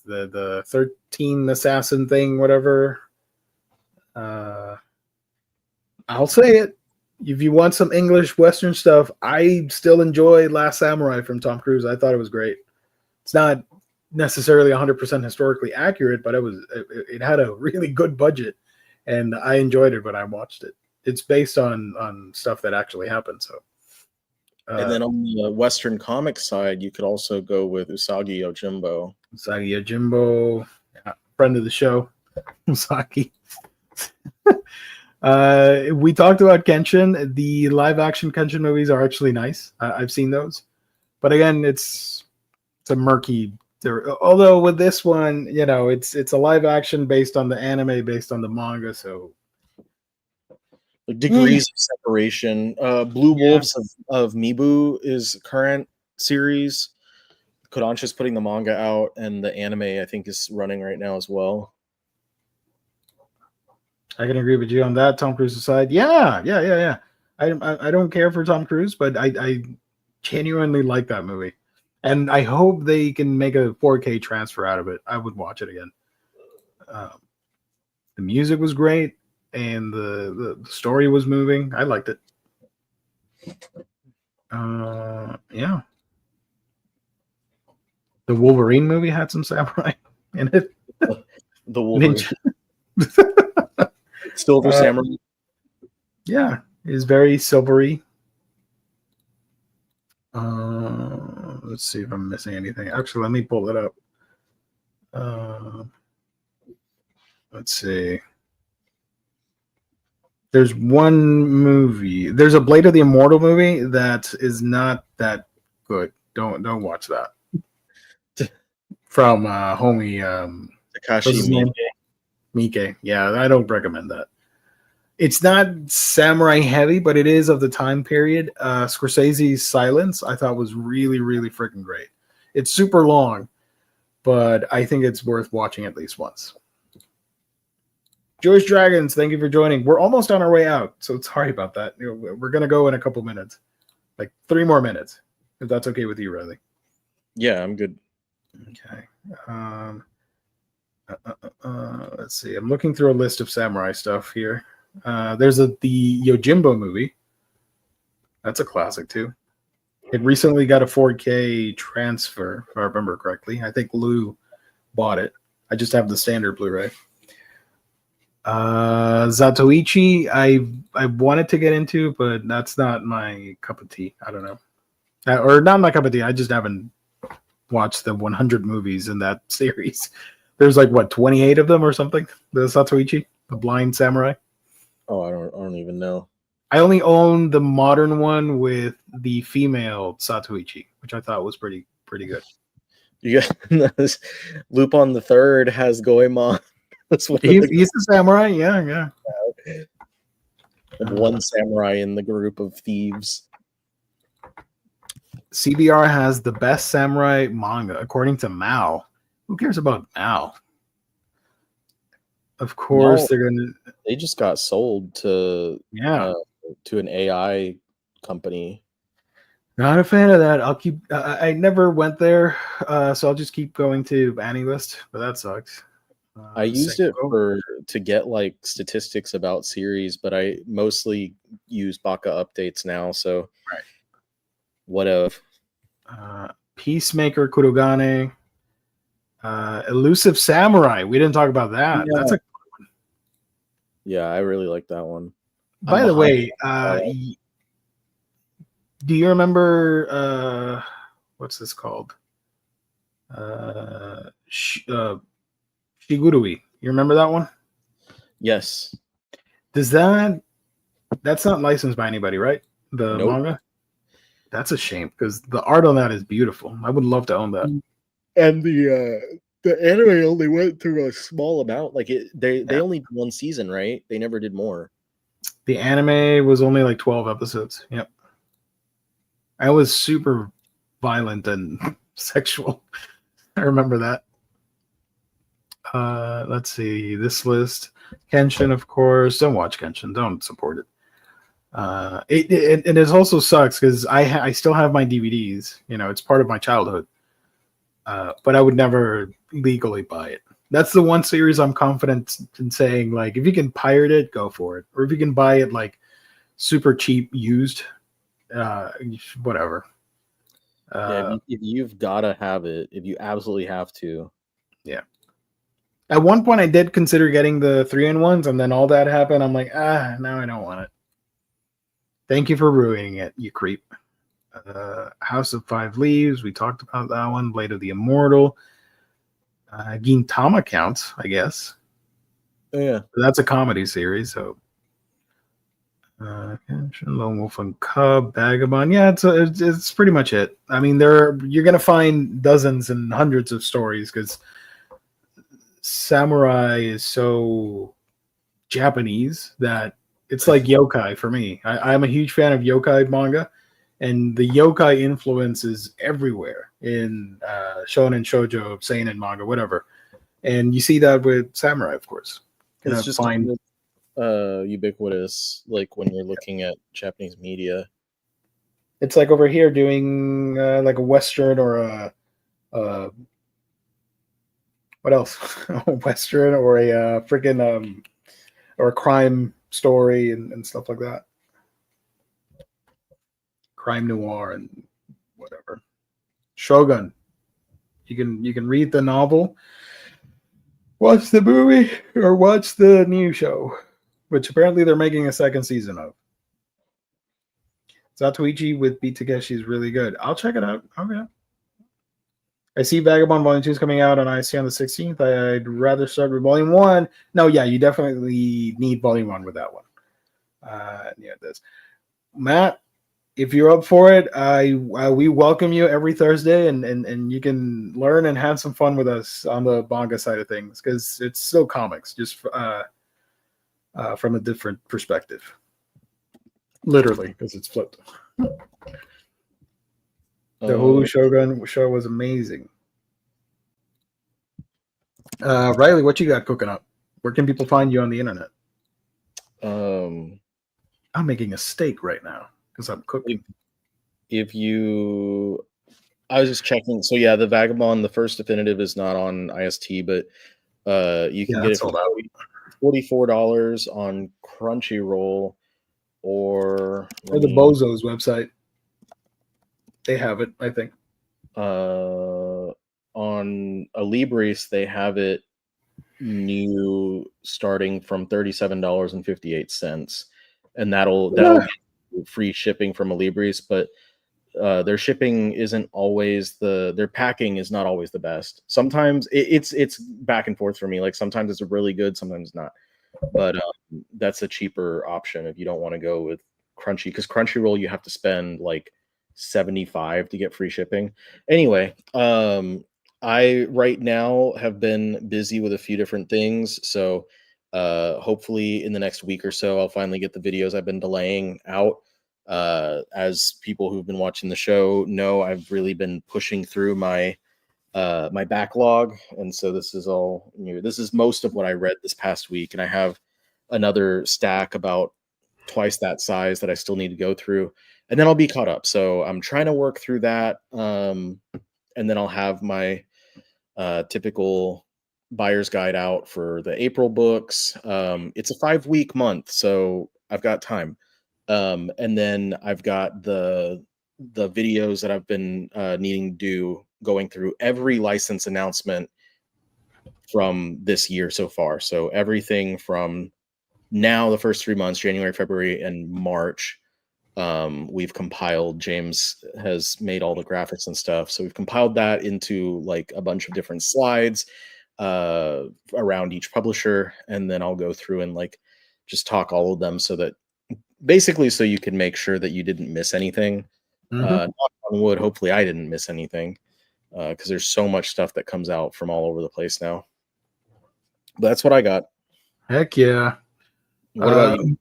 the 13 assassin thing, whatever. I'll say it. If you want some English Western stuff, I still enjoy Last Samurai from Tom Cruise. I thought it was great. It's not necessarily 100% historically accurate, but it had a really good budget, and I enjoyed it when I watched it. It's based on stuff that actually happened. So, and then on the Western comic side, you could also go with Usagi Yojimbo. Usagi Yojimbo, friend of the show, Usagi. We talked about Kenshin. The live action Kenshin movies are actually nice. I've seen those, but again, it's a murky. Although with this one, it's a live action based on the anime, based on the manga, so degrees of separation. Blue Wolves of Mibu is current series. Kodansha's putting the manga out, and the anime I think is running right now as well. I can agree with you on that. Tom Cruise aside, yeah. I don't care for Tom Cruise, but I genuinely like that movie, and I hope they can make a 4K transfer out of it. I would watch it again. The music was great, and the story was moving. I liked it. Yeah. The Wolverine movie had some samurai in it. The Wolverine. Silver Samurai. Yeah, is very silvery. Let's see if I'm missing anything. Actually, let me pull it up. Let's see. There's one movie. There's a Blade of the Immortal movie that is not that good. Don't watch that. From homie Takashi Miike. Yeah, I don't recommend that. It's not samurai heavy, but it is of the time period. Scorsese's Silence, I thought was really, really freaking great. It's super long, but I think it's worth watching at least once. Jewish Dragons, thank you for joining. We're almost on our way out, so sorry about that. We're going to go in a couple minutes. Like 3 more minutes, if that's okay with you, Riley. Yeah, I'm good. Okay. Let's see. I'm looking through a list of samurai stuff here. There's the Yojimbo movie. That's a classic too. It recently got a 4K transfer, if I remember correctly. I think Lou bought it. I just have the standard Blu-ray. Zatoichi, I wanted to get into, but that's not my cup of tea. I don't know. Or not my cup of tea. I just haven't watched the 100 movies in that series. There's like, what, 28 of them or something? The Zatoichi, the Blind Samurai. Oh, I don't even know. I only own the modern one with the female Zatoichi, which I thought was pretty good. You got Lupin the Third has Goemon. That's what he's a samurai. Yeah. And one samurai in the group of thieves. CBR has the best samurai manga, according to Mao. Who cares about now? Of course, No, they're gonna. they just got sold Yeah, to an AI company. not a fan of that. I'll keep. I never went there, so I'll just keep going to AniList, but that sucks. I used it Senko. to get like statistics about series, but I mostly use Baka updates now. So Right. what of? Peacemaker Kurogane. Elusive Samurai. We didn't talk about that. That's Yeah, a. yeah, I really like that one. I'm By the behind. way, do you remember what's this called? Shigurui. You remember that one? Yes. Does that's not licensed by anybody, right? The Nope. manga? That's a shame because the art on that is beautiful. I would love to own that. And the anime only went through a small amount. Like they Yeah. only did one season, right? They never did more. The anime was only like 12 episodes. Yep. I was super violent and sexual. I remember that. Let's see this list. Kenshin, of course. Don't watch Kenshin. Don't support it. It also sucks because I still have my DVDs. You know, it's part of my childhood. But I would never legally buy it. That's the one series I'm confident in saying, like, if you can pirate it, go for it. Or if you can buy it like super cheap used, whatever. Yeah, if you've got to have it, if you absolutely have to. Yeah. At one point, I did consider getting the 3-in-1s, and then all that happened. I'm like, now I don't want it. Thank you for ruining it, you creep. House of Five Leaves, we talked about that one. Blade of the Immortal. Gintama counts, I guess. Oh, yeah. But that's a comedy series, so. Lone Wolf and Cub, Vagabond. Yeah, it's pretty much it. I mean, you're gonna find dozens and hundreds of stories because samurai is so Japanese that it's like yokai for me. I'm a huge fan of yokai manga, and the yokai influence is everywhere in shonen, shoujo, seinen manga, whatever. And you see that with samurai, of course. It's just kind of ubiquitous, like when you're looking at Japanese media. It's like over here doing like a western or a what else? A western or a freaking or a crime story and stuff like that. Crime noir and whatever. Shogun. You can read the novel, watch the movie, or watch the new show, which apparently they're making a second season of. Zatoichi with Beat Takeshi is really good. I'll check it out. Okay. I see Vagabond Volume 2 is coming out on IC on the 16th. I'd rather start with Volume 1. No, yeah, you definitely need Volume 1 with that one. Yeah, it does. Matt, if you're up for it, we welcome you every Thursday, and you can learn and have some fun with us on the manga side of things because it's still comics, just from a different perspective. Literally, because it's flipped. The Hulu Shogun show was amazing. Riley, what you got cooking up? Where can people find you on the internet? I'm making a steak right now because I'm cooking. I was just checking. So yeah, the Vagabond, the first definitive, is not on IST, but you can get it for $44 on Crunchyroll or the Bozo's website. They have it, I think. On Alibris, they have it new starting from $37.58, and that'll be free shipping from Alibris, but their shipping isn't always their packing is not always the best. Sometimes it's back and forth for me. Like sometimes it's really good, sometimes not. But that's a cheaper option if you don't want to go with Crunchy, because Crunchyroll you have to spend like $75 to get free shipping. Anyway, I right now have been busy with a few different things, so hopefully in the next week or so I'll finally get the videos I've been delaying out. As people who've been watching the show know, I've really been pushing through my my backlog, and so this is all new. This is most of what I read this past week, and I have another stack about twice that size that I still need to go through, and then I'll be caught up. So I'm trying to work through that, and then I'll have my typical buyer's guide out for the April books. It's a 5-week month, so I've got time. And then I've got the videos that I've been needing to do, going through every license announcement from this year so far. So everything from now, the first 3 months, January, February, and March, we've compiled. James has made all the graphics and stuff, so we've compiled that into like a bunch of different slides around each publisher, and then I'll go through and like just talk all of them, so that basically so you can make sure that you didn't miss anything. Knock on wood, hopefully I didn't miss anything, because there's so much stuff that comes out from all over the place now. But that's what I got. Heck yeah. What about you?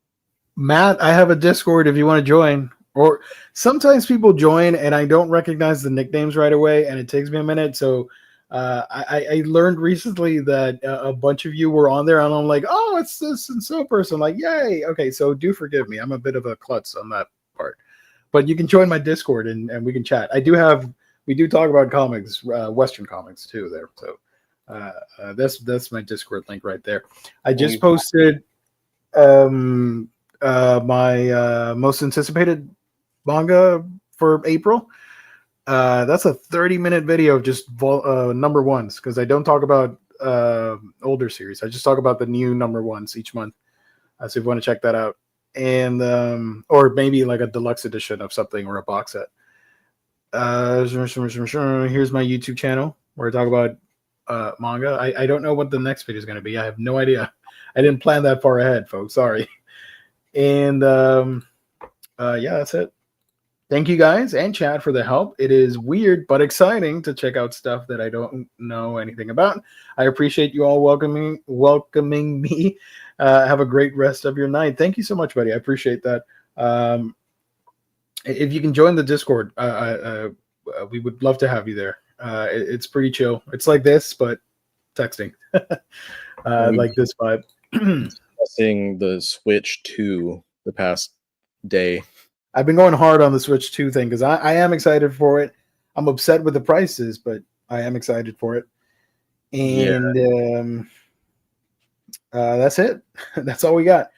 Matt, I have a Discord if you want to join. Or sometimes people join and I don't recognize the nicknames right away, and it takes me a minute. So I learned recently that a bunch of you were on there, and I'm like, oh, it's this and so person. Like, yay. Okay, so do forgive me. I'm a bit of a klutz on that part. But you can join my Discord and we can chat. We do talk about comics, Western comics too there. So that's my Discord link right there. I just posted my most anticipated manga for April. That's a 30-minute video of just number ones, because I don't talk about older series. I just talk about the new number ones each month. So if you want to check that out, and or maybe like a deluxe edition of something or a box set. Here's my YouTube channel where I talk about manga. I don't know what the next video is going to be. I have no idea. I didn't plan that far ahead, folks. Sorry. And yeah, that's it. Thank you guys and chat for the help. It is weird but exciting to check out stuff that I don't know anything about. I appreciate you all welcoming me. Have a great rest of your night. Thank you so much, buddy. I appreciate that. If you can join the Discord, we would love to have you there. It's pretty chill. It's like this, but texting. Like this vibe. Discussing the Switch 2 the past day. I've been going hard on the Switch 2 thing because I am excited for it. I'm upset with the prices, but I am excited for it. And that's it. That's all we got.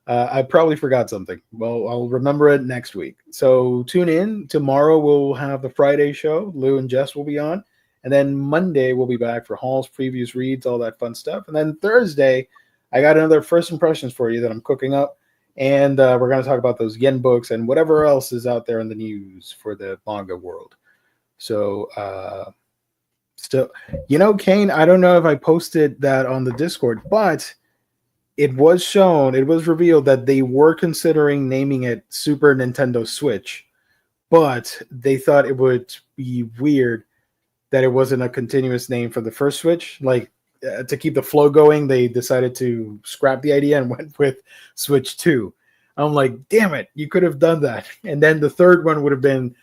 I probably forgot something. Well, I'll remember it next week. So tune in. Tomorrow we'll have the Friday show. Lou and Jess will be on. And then Monday we'll be back for hauls, previews, reads, all that fun stuff. And then Thursday, I got another first impressions for you that I'm cooking up. And we're going to talk about those yen books and whatever else is out there in the news for the manga world. So, still, Kane, I don't know if I posted that on the Discord, but it was revealed that they were considering naming it Super Nintendo Switch, but they thought it would be weird that it wasn't a continuous name for the first Switch. Like, to keep the flow going, they decided to scrap the idea and went with Switch 2. I'm like, damn it, you could have done that. And then the third one would have been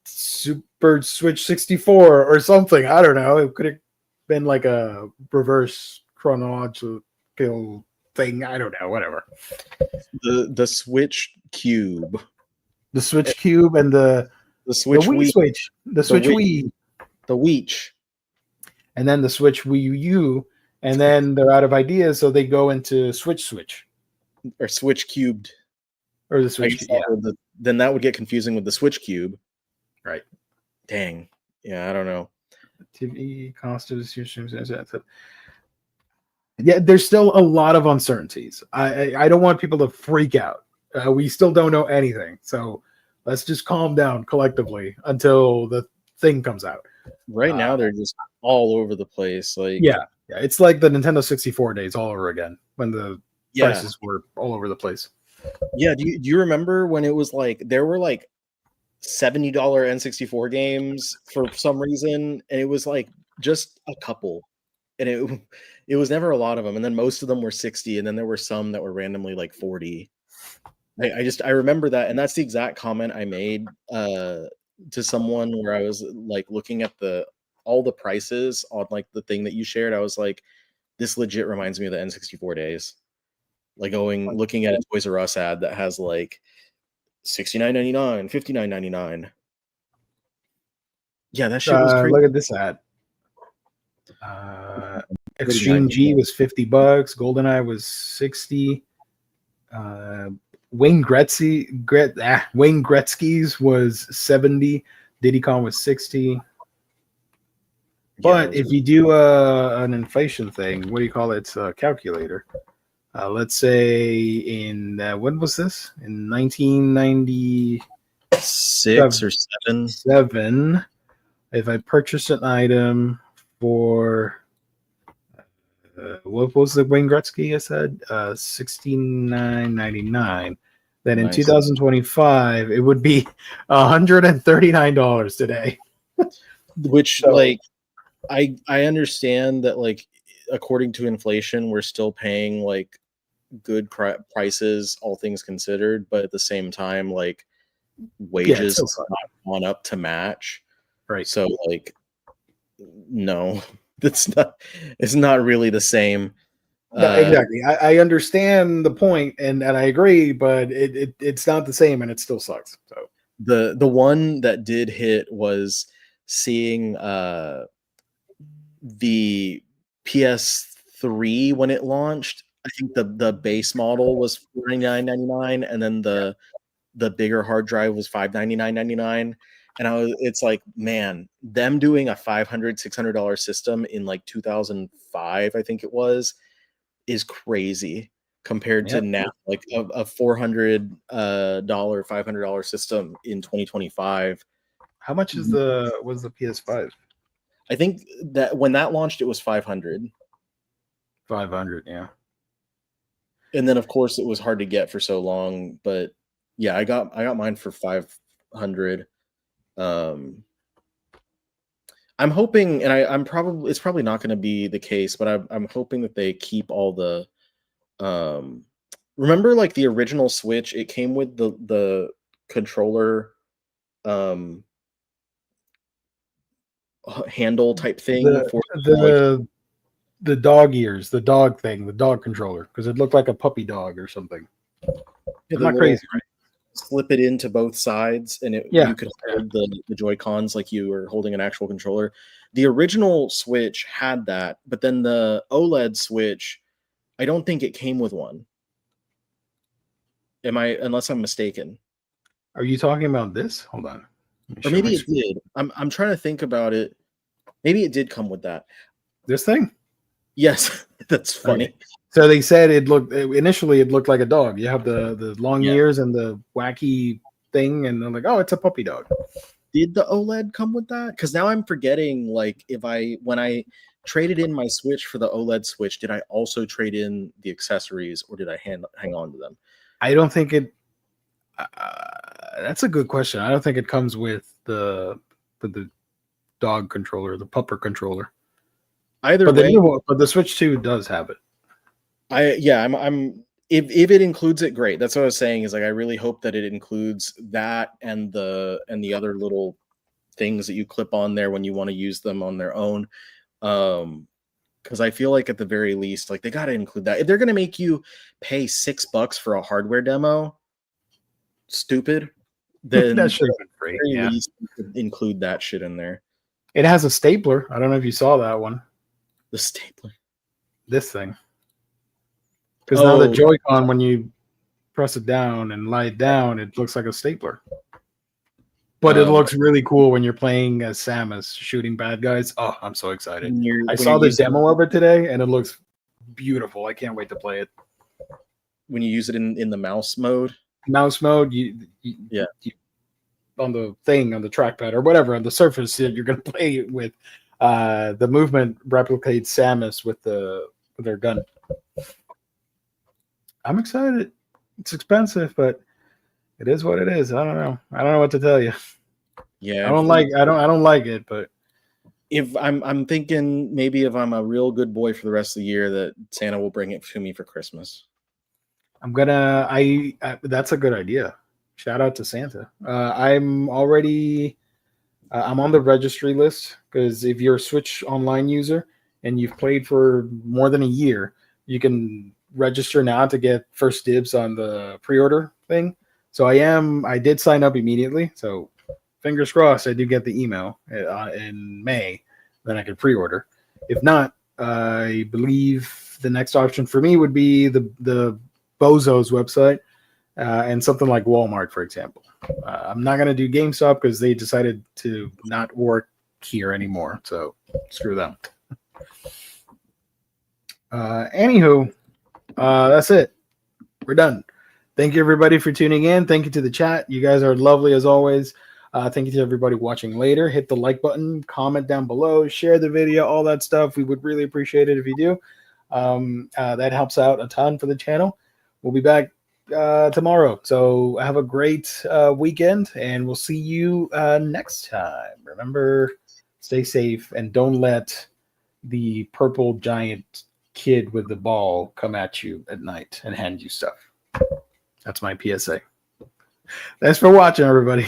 Super Switch 64 or something. I don't know. It could have been like a reverse chronological thing. I don't know. Whatever. The Switch Cube. The Switch Cube and the Switch Wii Wii. Switch. The Switch Wii. The Weech. And then the Switch Wii U, and then they're out of ideas, so they go into Switch. Or Switch Cubed. Or the Switch. Yeah. Then that would get confusing with the Switch Cube. Right. Dang. Yeah, I don't know. TV cost of yeah, there's still a lot of uncertainties. I don't want people to freak out. We still don't know anything. So let's just calm down collectively until the thing comes out. Right now, they're just all over the place. Like, yeah, it's like the Nintendo 64 days all over again when the prices were all over the place. Yeah, do you remember when it was like there were like $70 N64 games for some reason, and it was like just a couple, and it was never a lot of them, and then most of them were 60, and then there were some that were randomly like 40. I remember that, and that's the exact comment I made to someone where I was like looking at the all the prices on like the thing that you shared, I was like, this legit reminds me of the N64 days. Like looking at a Toys R Us ad that has like $69.99, $59.99. Yeah, that shit was crazy. Look at this ad. Extreme G was $50. GoldenEye was $60. Wayne Gretzky's was $70. Diddy Kong was $60. But if you do an inflation thing, what do you call it? It's a calculator. Let's say in when was this? In 1996 or 7. If I purchase an item for what was the Wayne Gretzky I said? $69.99. Then in 2025, it would be $139 today. Which like I understand that like according to inflation, we're still paying like good prices, all things considered, but at the same time, like wages have not gone up to match. Right. So like no, it's not really the same. No, exactly. I understand the point and I agree, but it's not the same and it still sucks. So the one that did hit was seeing the PS3 when it launched. I think the base model was $49.99, and then the bigger hard drive was $599.99. And it's like, man, them doing a $500-$600 system in like 2005, I think it was, is crazy compared to now, like a $400 $500 system in 2025. How much was the PS5? I think that when that launched, it was 500. 500, yeah. And then of course it was hard to get for so long, but yeah, I got mine for 500. I'm hoping, and it's probably not going to be the case, but I'm hoping that they keep all the remember like the original Switch, it came with the controller handle type thing the dog ears, the dog thing, the dog controller, because it looked like a puppy dog or something. It's not crazy, right? Slip it into both sides, and you could hold the Joy-Cons like you were holding an actual controller. The original Switch had that, but then the OLED Switch, I don't think it came with one. Unless I'm mistaken. Are you talking about this? Hold on. Or maybe it did. I'm trying to think about it. Maybe it did come with that. This thing? Yes, that's funny. Okay. So they said it looked like a dog. You have the long ears and the wacky thing, and they're like, oh, it's a puppy dog. Did the OLED come with that? Because now I'm forgetting, like, when I traded in my Switch for the OLED Switch, did I also trade in the accessories, or did I hang on to them? I don't think it. That's a good question. I don't think it comes with the dog controller, the pupper controller. Either way, but the Switch 2 does have it. I'm if it includes it, great. That's what I was saying, is like I really hope that it includes that and the other little things that you clip on there when you want to use them on their own. Because I feel like at the very least, like they got to include that. If they're gonna make you pay $6 for a hardware demo, stupid, then that should have been free. At least include that shit in there. It has a stapler. I don't know if you saw that one. The stapler. This thing. Because now the Joy-Con, when you press it down and lie it down, it looks like a stapler. But it looks really cool when you're playing as Samus shooting bad guys. Oh, I'm so excited. I saw the demo of it today, and it looks beautiful. I can't wait to play it. When you use it in the mouse mode? Mouse mode, you on the thing, on the trackpad or whatever, on the surface that you're going to play it with, the movement replicates Samus with their gun. I'm excited. It's expensive, but it is what it is. I don't know what to tell you. Yeah, I don't like it, but if I'm thinking maybe if I'm a real good boy for the rest of the year, that Santa will bring it to me for Christmas. That's a good idea. Shout out to Santa. I'm already I'm on the registry list because if you're a Switch Online user and you've played for more than a year, you can register now to get first dibs on the pre-order thing. So I did sign up immediately. So fingers crossed, I do get the email in May, then I can pre-order. If not, I believe the next option for me would be the Bozo's website and something like Walmart, for example. I'm not going to do GameStop because they decided to not work here anymore. So screw them. Anywho, that's it. We're done. Thank you, everybody, for tuning in. Thank you to the chat. You guys are lovely as always. Thank you to everybody watching later. Hit the like button, comment down below, share the video, all that stuff. We would really appreciate it if you do. That helps out a ton for the channel. We'll be back tomorrow. So have a great weekend, and we'll see you next time. Remember, stay safe, and don't let the purple giant kid with the ball come at you at night and hand you stuff. That's my PSA. Thanks for watching, everybody.